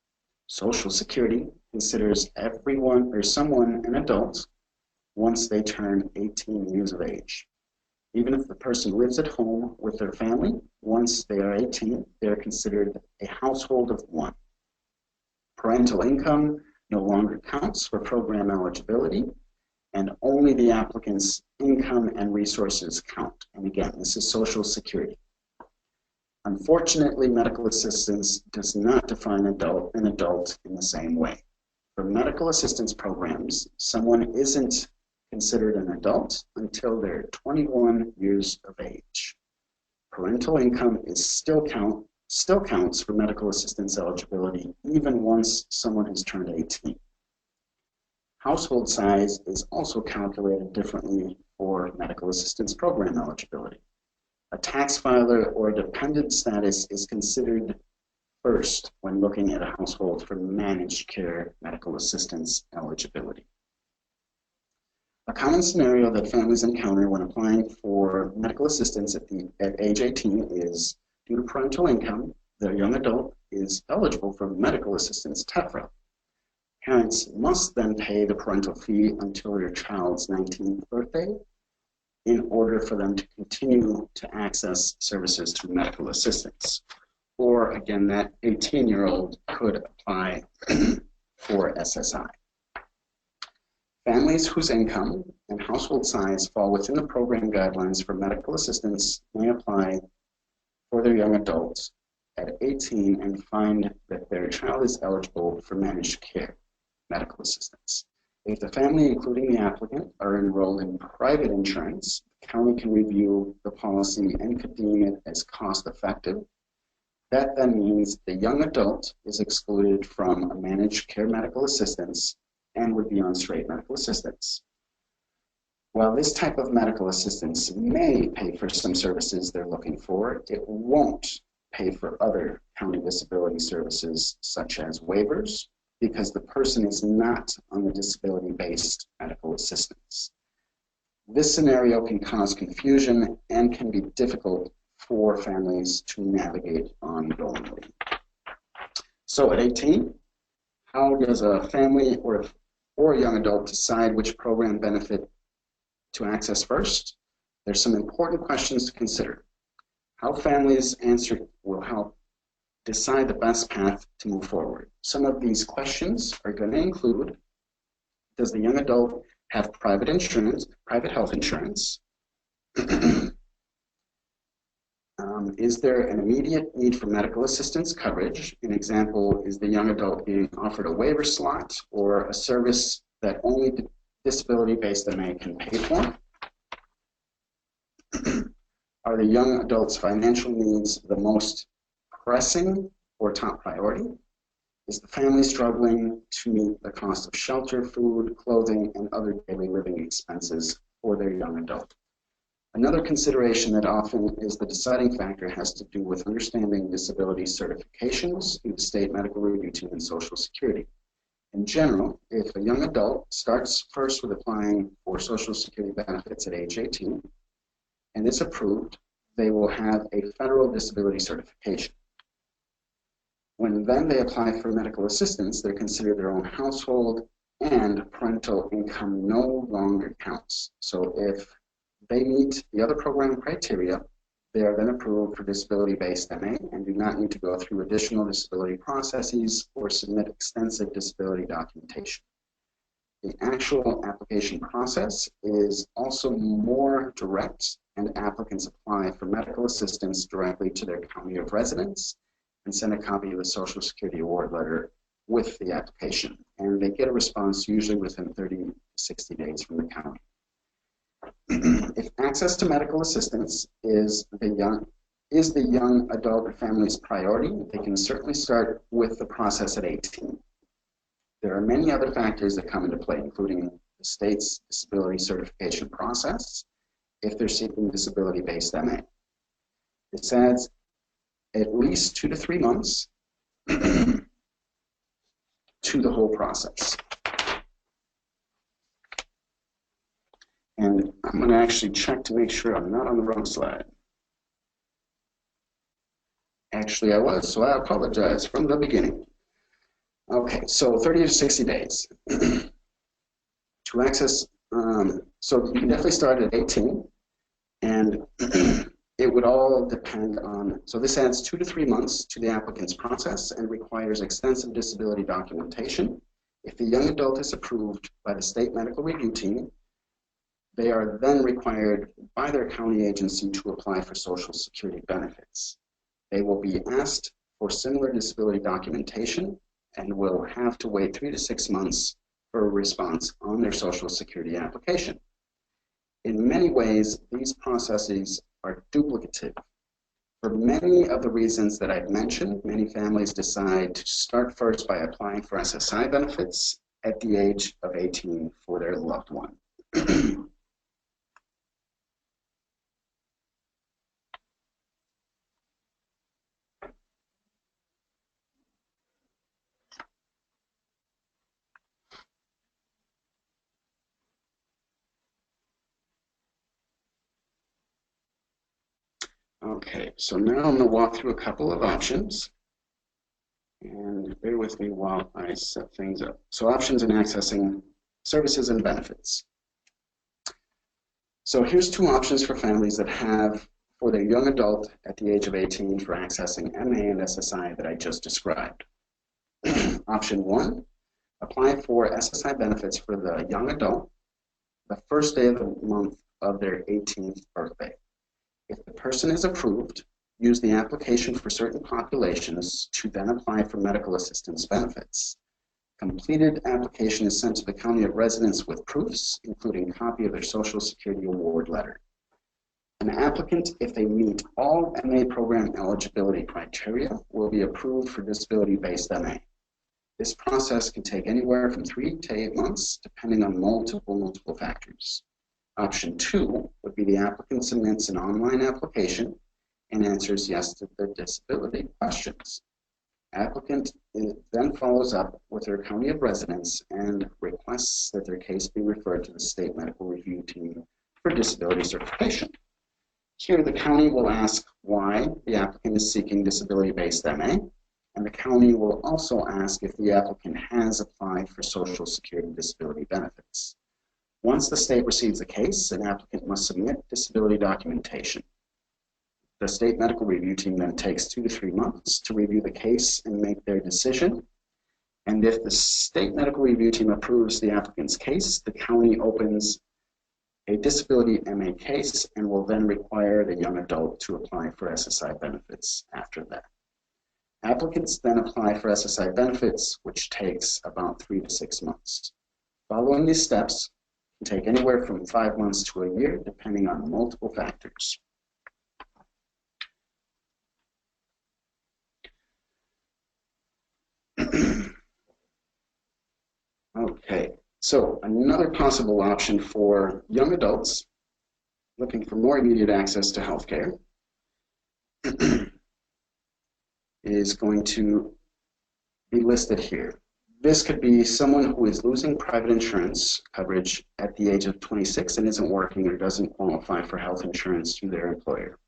Social Security considers everyone or someone an adult once they turn 18 years of age. Even if the person lives at home with their family, once they are 18, they are considered a household of one. Parental income no longer counts for program eligibility, and only the applicant's income and resources count. And again, this is Social Security. Unfortunately, medical assistance does not define an adult in the same way. For medical assistance programs, someone isn't considered an adult until they're 21 years of age. Parental income is still counts for medical assistance eligibility even once someone has turned 18. Household size is also calculated differently for medical assistance program eligibility. A tax filer or dependent status is considered first when looking at a household for managed care medical assistance eligibility. A common scenario that families encounter when applying for medical assistance at age 18 is, due to parental income, their young adult is eligible for medical assistance TEFRA. Parents must then pay the parental fee until their child's 19th birthday in order for them to continue to access services through medical assistance. Or again, that 18-year-old could apply for SSI. Families whose income and household size fall within the program guidelines for medical assistance may apply for their young adults at 18 and find that their child is eligible for managed care medical assistance. If the family, including the applicant, are enrolled in private insurance, the county can review the policy and could deem it as cost effective. That then means the young adult is excluded from a managed care medical assistance and would be on straight medical assistance. While this type of medical assistance may pay for some services they're looking for, it won't pay for other county disability services such as waivers, because the person is not on the disability-based medical assistance. This scenario can cause confusion and can be difficult for families to navigate ongoingly. So at 18, how does a family or a young adult decide which program benefit to access first? There's some important questions to consider. How families answer will help decide the best path to move forward. Some of these questions are going to include, does the young adult have private insurance, private health insurance? Is there an immediate need for medical assistance coverage? An example, is the young adult being offered a waiver slot or a service that only disability-based MA can pay for? Are the young adult's financial needs the most pressing or top priority? Is the family struggling to meet the cost of shelter, food, clothing, and other daily living expenses for their young adult? Another consideration that often is the deciding factor has to do with understanding disability certifications through the state medical review team and Social Security. In general, if a young adult starts first with applying for Social Security benefits at age 18 and is approved, they will have a federal disability certification. When then they apply for medical assistance, they're considered their own household and parental income no longer counts. So if they meet the other program criteria, they are then approved for disability-based MA and do not need to go through additional disability processes or submit extensive disability documentation. The actual application process is also more direct, and applicants apply for medical assistance directly to their county of residence and send a copy of the Social Security award letter with the application. And they get a response usually within 30 to 60 days from the county. If access to medical assistance is the young adult or family's priority, they can certainly start with the process at 18. There are many other factors that come into play, including the state's disability certification process, if they're seeking disability-based MA. This adds at least 2 to 3 months to the whole process. And I'm going to actually check to make sure I'm not on the wrong slide. Actually, I was, so I apologize from the beginning. Okay, so 30 to 60 days. To access, so you can definitely start at 18, and it would all depend on, so this adds 2 to 3 months to the applicant's process and requires extensive disability documentation. If the young adult is approved by the state medical review team, they are then required by their county agency to apply for Social Security benefits. They will be asked for similar disability documentation and will have to wait 3 to 6 months for a response on their Social Security application. In many ways, these processes are duplicative. For many of the reasons that I've mentioned, many families decide to start first by applying for SSI benefits at the age of 18 for their loved one. Okay, so now I'm going to walk through a couple of options, and bear with me while I set things up. So options in accessing services and benefits. So here's 2 options for families that have for their young adult at the age of 18 for accessing MA and SSI that I just described. Option 1, apply for SSI benefits for the young adult the first day of the month of their 18th birthday. If the person is approved, use the application for certain populations to then apply for medical assistance benefits. Completed application is sent to the county of residence with proofs, including a copy of their Social Security award letter. An applicant, if they meet all MA program eligibility criteria, will be approved for disability-based MA. This process can take anywhere from 3 to 8 months, depending on multiple factors. Option 2 would be the applicant submits an online application and answers yes to their disability questions. Applicant then follows up with their county of residence and requests that their case be referred to the state medical review team for disability certification. Here, the county will ask why the applicant is seeking disability-based MA, And the county will also ask if the applicant has applied for Social Security disability benefits. Once the state receives a case, an applicant must submit disability documentation. The state medical review team then takes 2 to 3 months to review the case and make their decision. And if the state medical review team approves the applicant's case, the county opens a disability MA case and will then require the young adult to apply for SSI benefits after that. Applicants then apply for SSI benefits, which takes about 3 to 6 months. Following these steps can take anywhere from 5 months to a year, depending on multiple factors. Okay, so another possible option for young adults looking for more immediate access to healthcare is going to be listed here. This could be someone who is losing private insurance coverage at the age of 26 and isn't working or doesn't qualify for health insurance through their employer.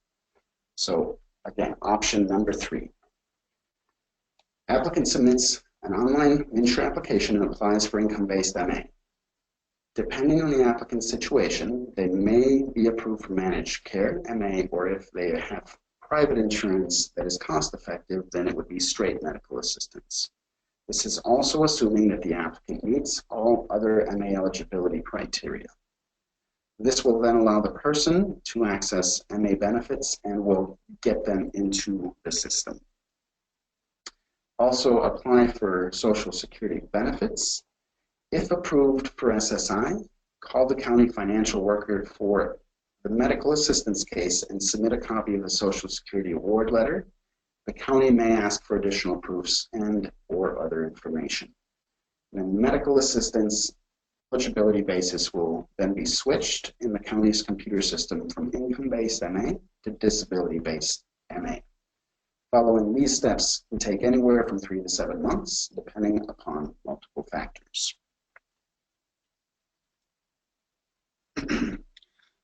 So again, option number 3. Applicant submits an online MNsure application and applies for income-based MA. Depending on the applicant's situation, they may be approved for managed care MA, or if they have private insurance that is cost-effective, then it would be straight medical assistance. This is also assuming that the applicant meets all other MA eligibility criteria. This will then allow the person to access MA benefits and will get them into the system. Also apply for Social Security benefits. If approved for SSI, call the county financial worker for the medical assistance case and submit a copy of the Social Security award letter. The county may ask for additional proofs and or other information. And medical assistance eligibility basis will then be switched in the county's computer system from income-based MA to disability-based MA. Following these steps can take anywhere from 3 to 7 months, depending upon multiple factors.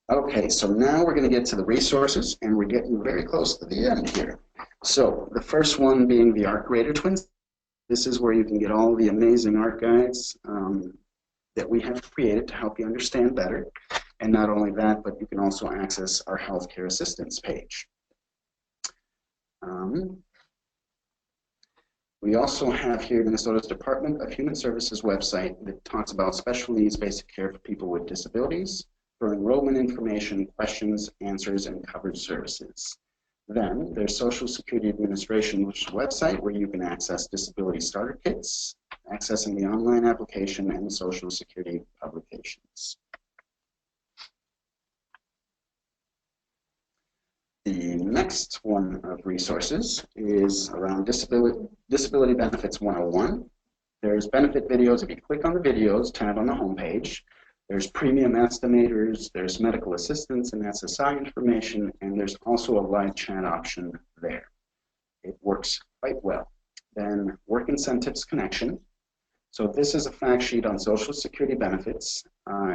Okay, so now we're going to get to the resources, and we're getting very close to the end here. So the first one being the ArtGrader Twins. This is where you can get all the amazing art guides that we have created to help you understand better. And not only that, but you can also access our healthcare assistance page. We also have here Minnesota's Department of Human Services website that talks about special needs basic care for people with disabilities, for enrollment information, questions, answers, and covered services. Then there's Social Security Administration's website where you can access disability starter kits, accessing the online application and Social Security publications. The next one of resources is around Disability Benefits 101. There's benefit videos. If you click on the videos tab on the homepage, there's premium estimators, there's medical assistance and SSI information, and there's also a live chat option there. It works quite well. Then Work Incentives Connection. So this is a fact sheet on Social Security benefits.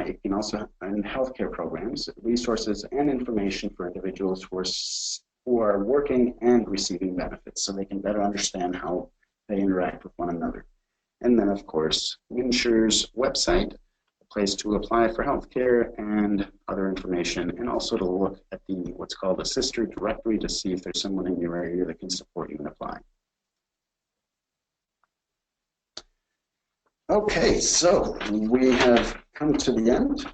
It can also, and healthcare programs, resources and information for individuals who are working and receiving benefits so they can better understand how they interact with one another. And then, of course, MNsure's website, a place to apply for healthcare and other information, and also to look at the what's called a sister directory to see if there's someone in your area that can support you in applying. Okay, so we have come to the end.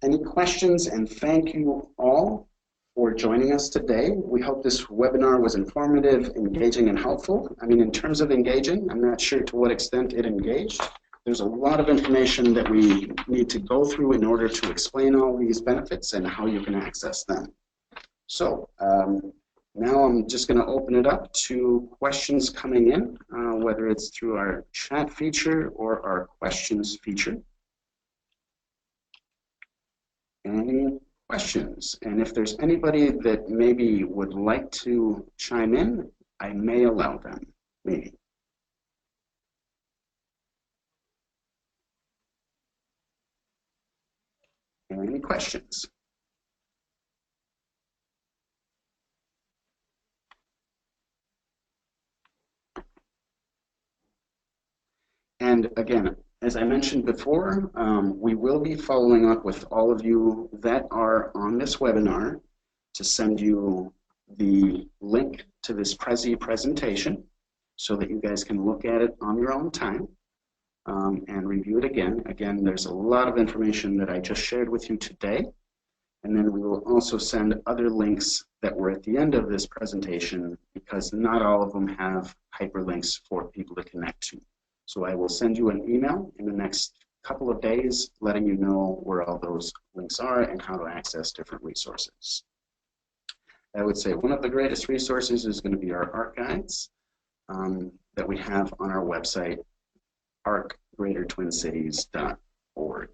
Any questions? And thank you all for joining us today. We hope this webinar was informative, engaging, and helpful. I mean, in terms of engaging, I'm not sure to what extent it engaged. There's a lot of information that we need to go through in order to explain all these benefits and how you can access them. So now I'm just going to open it up to questions coming in, whether it's through our chat feature or our questions feature. Any questions? And if there's anybody that maybe would like to chime in, I may allow them, maybe. Any questions? And again, as I mentioned before, we will be following up with all of you that are on this webinar to send you the link to this Prezi presentation so that you guys can look at it on your own time and review it again. Again, there's a lot of information that I just shared with you today. And then we will also send other links that were at the end of this presentation because not all of them have hyperlinks for people to connect to. So I will send you an email in the next couple of days letting you know where all those links are and how to access different resources. I would say one of the greatest resources is going to be our ARC guides that we have on our website, arcgreatertwincities.org.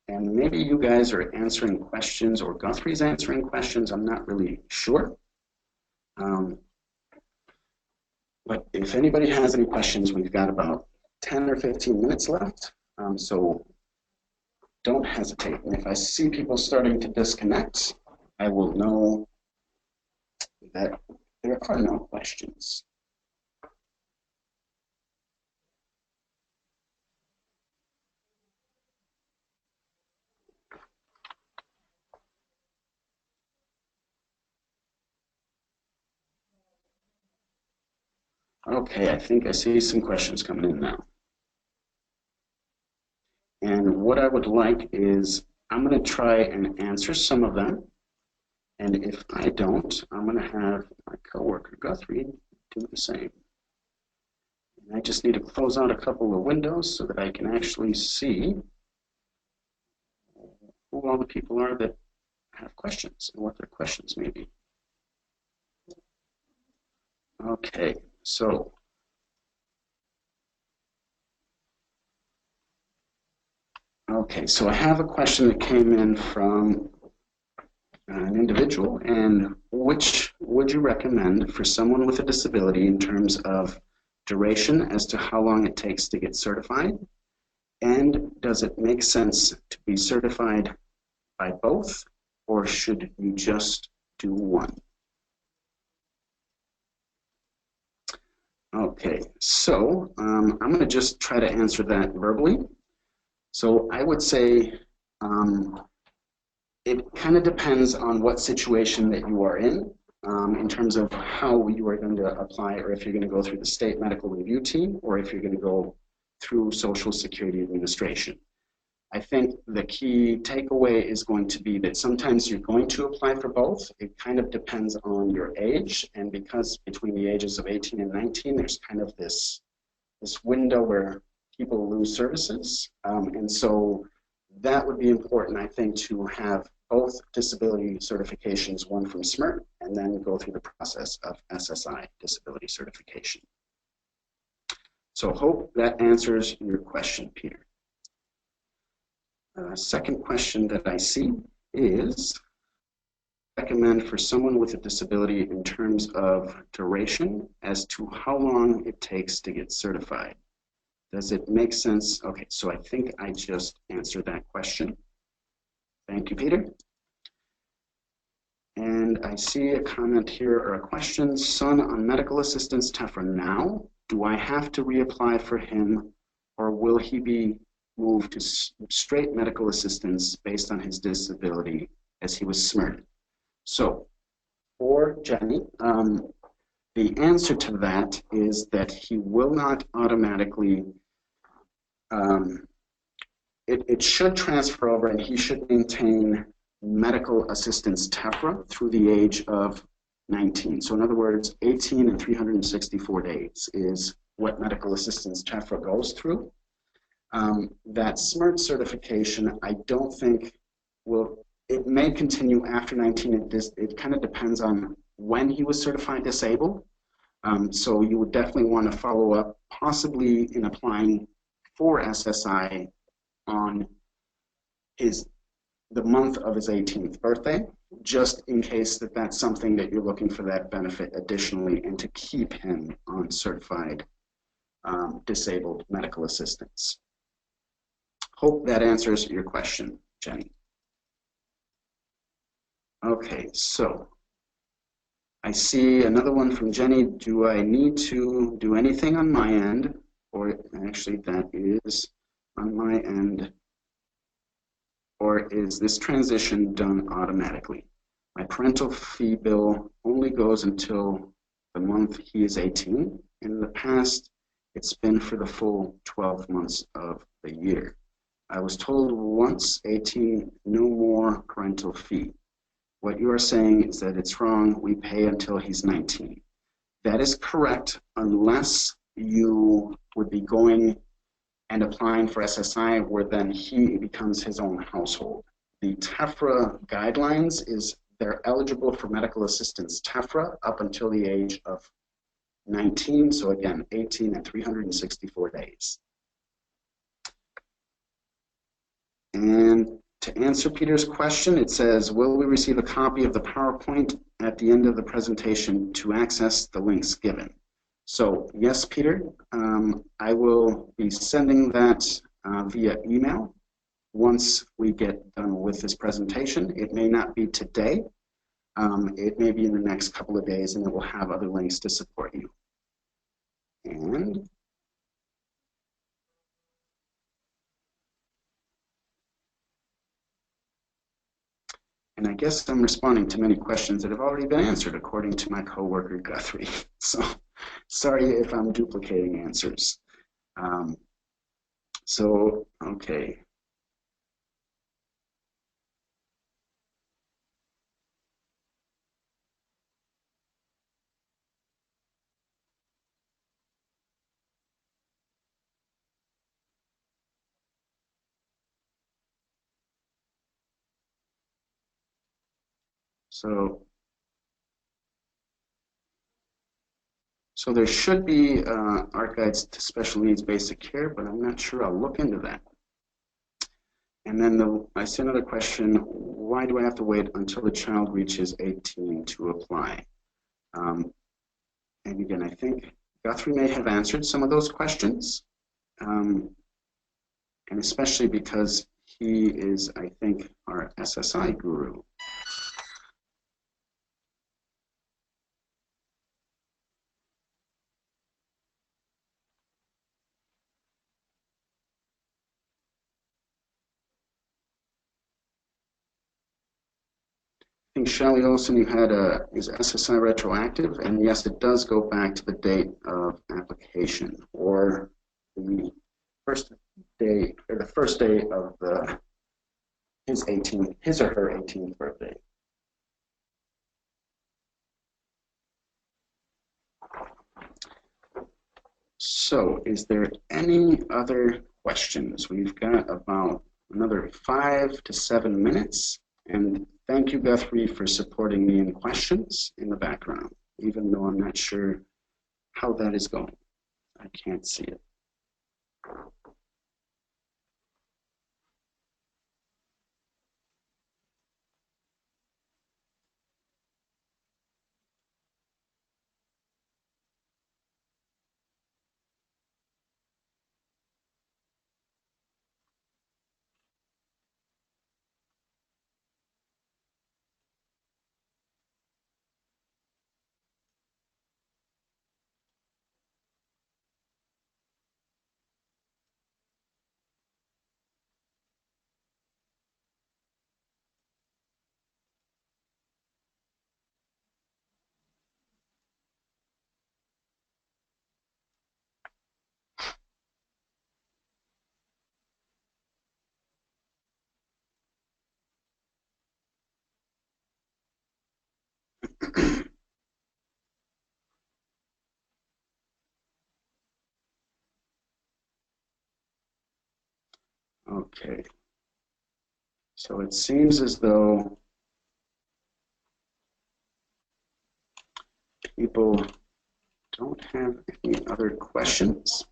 And maybe you guys are answering questions or Guthrie's answering questions. I'm not really sure. But if anybody has any questions, we've got about 10 or 15 minutes left. So don't hesitate. And if I see people starting to disconnect, I will know that there are no questions. Okay, I think I see some questions coming in now. And what I would like is, I'm going to try and answer some of them. And if I don't, I'm going to have my coworker Guthrie do the same. And I just need to close out a couple of windows so that I can actually see who all the people are that have questions and what their questions may be. Okay, so I have a question that came in from an individual, and which would you recommend for someone with a disability in terms of duration as to how long it takes to get certified? And does it make sense to be certified by both, or should you just do one? Okay, so I'm going to just try to answer that verbally. So I would say it kind of depends on what situation that you are in terms of how you are going to apply, or if you're going to go through the state medical review team, or if you're going to go through Social Security Administration. I think the key takeaway is going to be that sometimes you're going to apply for both. It kind of depends on your age, and because between the ages of 18 and 19, there's kind of this window where people lose services, and so that would be important, I think, to have both disability certifications, one from SMRT, and then go through the process of SSI disability certification. So hope that answers your question, Peter. Second question that I see is, recommend for someone with a disability in terms of duration as to how long it takes to get certified. Does it make sense? Okay, so I think I just answered that question. Thank you, Peter. And I see a comment here or a question. Son on medical assistance TEFRA now. Do I have to reapply for him, or will he be moved to straight medical assistance based on his disability as he was SMRT? So for Jenny, the answer to that is that he will not automatically, it should transfer over, and he should maintain medical assistance TEFRA through the age of 19. So in other words, 18 and 364 days is what medical assistance TEFRA goes through. That SMRT certification, I don't think will, it may continue after 19. It kind of depends on when he was certified disabled. So you would definitely want to follow up, possibly in applying for SSI on the month of his 18th birthday, just in case that's something that you're looking for that benefit additionally, and to keep him on certified disabled medical assistance. Hope that answers your question, Jenny. Okay, so I see another one from Jenny. Do I need to do anything on my end? Or actually, that is on my end. Or is this transition done automatically? My parental fee bill only goes until the month he is 18. In the past, it's been for the full 12 months of the year. I was told once 18, no more parental fee. What you are saying is that it's wrong. We pay until he's 19. That is correct, unless you would be going and applying for SSI, where then he becomes his own household. The TEFRA guidelines is they're eligible for medical assistance TEFRA up until the age of 19, so again, 18 and 364 days. And to answer Peter's question, it says, will we receive a copy of the PowerPoint at the end of the presentation to access the links given? So yes, Peter, I will be sending that via email once we get done with this presentation. It may not be today. It may be in the next couple of days, and it will have other links to support you. And I guess I'm responding to many questions that have already been answered according to my coworker Guthrie. So sorry if I'm duplicating answers. Okay. So there should be art guides to special needs basic care, but I'm not sure. I'll look into that. And then I see another question, why do I have to wait until the child reaches 18 to apply? And again, I think Guthrie may have answered some of those questions, and especially because he is, I think, our SSI guru. I think Shelley Olson, you had is SSI retroactive, and yes, it does go back to the date of application or the first day or the first day of his or her 18th birthday. So, is there any other questions? We've got about another 5 to 7 minutes, and thank you, Guthrie, for supporting me in questions in the background, even though I'm not sure how that is going. I can't see it. Okay. So it seems as though people don't have any other questions.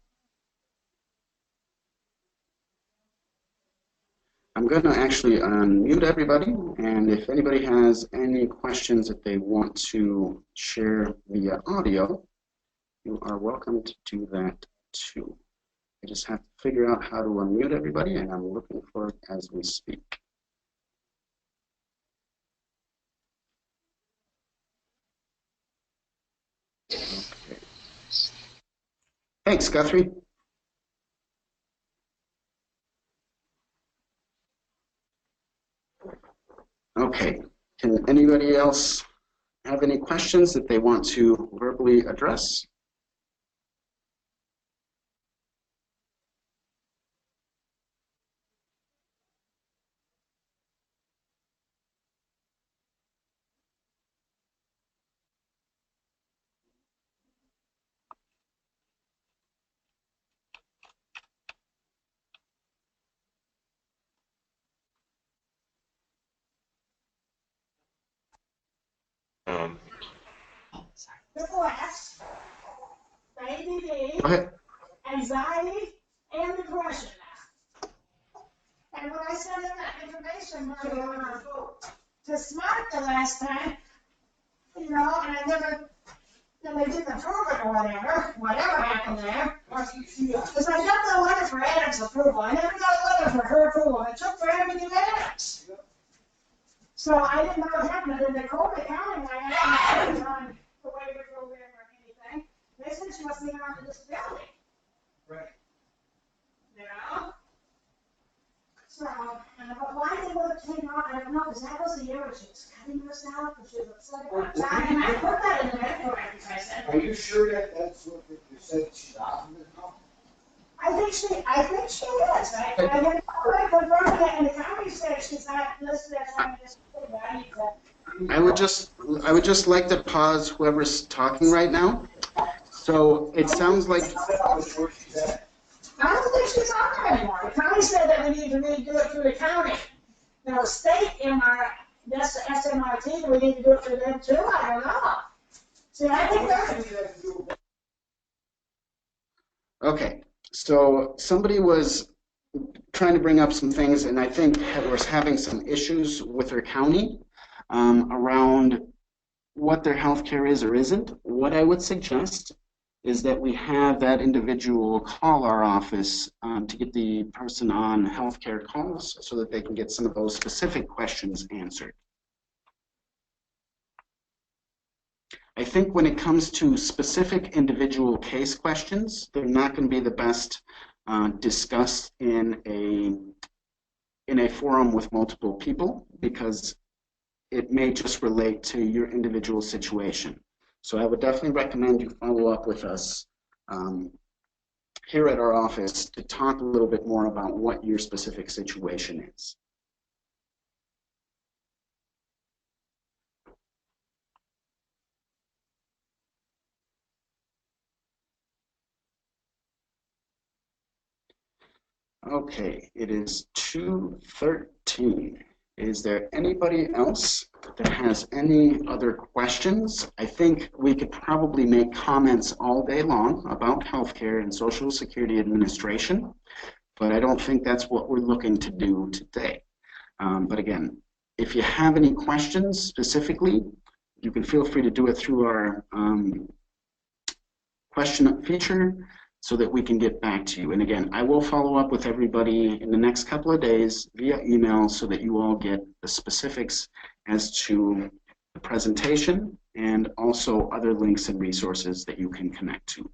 I'm going to actually unmute everybody, and if anybody has any questions that they want to share via audio, you are welcome to do that too. I just have to figure out how to unmute everybody, and I'm looking for it as we speak. Thanks, Guthrie. Okay, can anybody else have any questions that they want to verbally address? Depressed, ADD, Go ahead. anxiety, and depression. And when I sent in that information to Smart the last time, you know, and I never, then they didn't approve it or whatever happened there. Because I got the letter for Adam's approval, I never got a letter for her approval, it took forever to get Adam's. So I didn't know what happened, and the Colby County, when I asked them on the waiver program or anything, they said she wasn't even on the disability. Right. You know? So, but why they would have taken off, I don't know, because that was the year when she was cutting herself, and she was upset about that, and I put that in the medical records, I said. Are you sure that that's what you said she's off of it now? I think she is. I didn't confirm that, and the county said she's not listed as on the disability. I need to. I would just like to pause whoever's talking right now. So it sounds like I'm not sure she's at. I don't think she's on there anymore. The county said that we need to redo it through the county. Now, the state that's SMRT, we need to do it for them too, I don't know. See, I think that's. okay. So somebody was trying to bring up some things, and I think was having some issues with their county around what their health care is or isn't. What I would suggest is that we have that individual call our office to get the person on health care calls so that they can get some of those specific questions answered. I think when it comes to specific individual case questions, they're not going to be the best discussed in a forum with multiple people because it may just relate to your individual situation. So I would definitely recommend you follow up with us here at our office to talk a little bit more about what your specific situation is. Okay, it is 2:13. Is there anybody else that has any other questions? I think we could probably make comments all day long about healthcare and Social Security Administration, but I don't think that's what we're looking to do today. But again, if you have any questions specifically, you can feel free to do it through our question feature so that we can get back to you. And again, I will follow up with everybody in the next couple of days via email so that you all get the specifics as to the presentation and also other links and resources that you can connect to.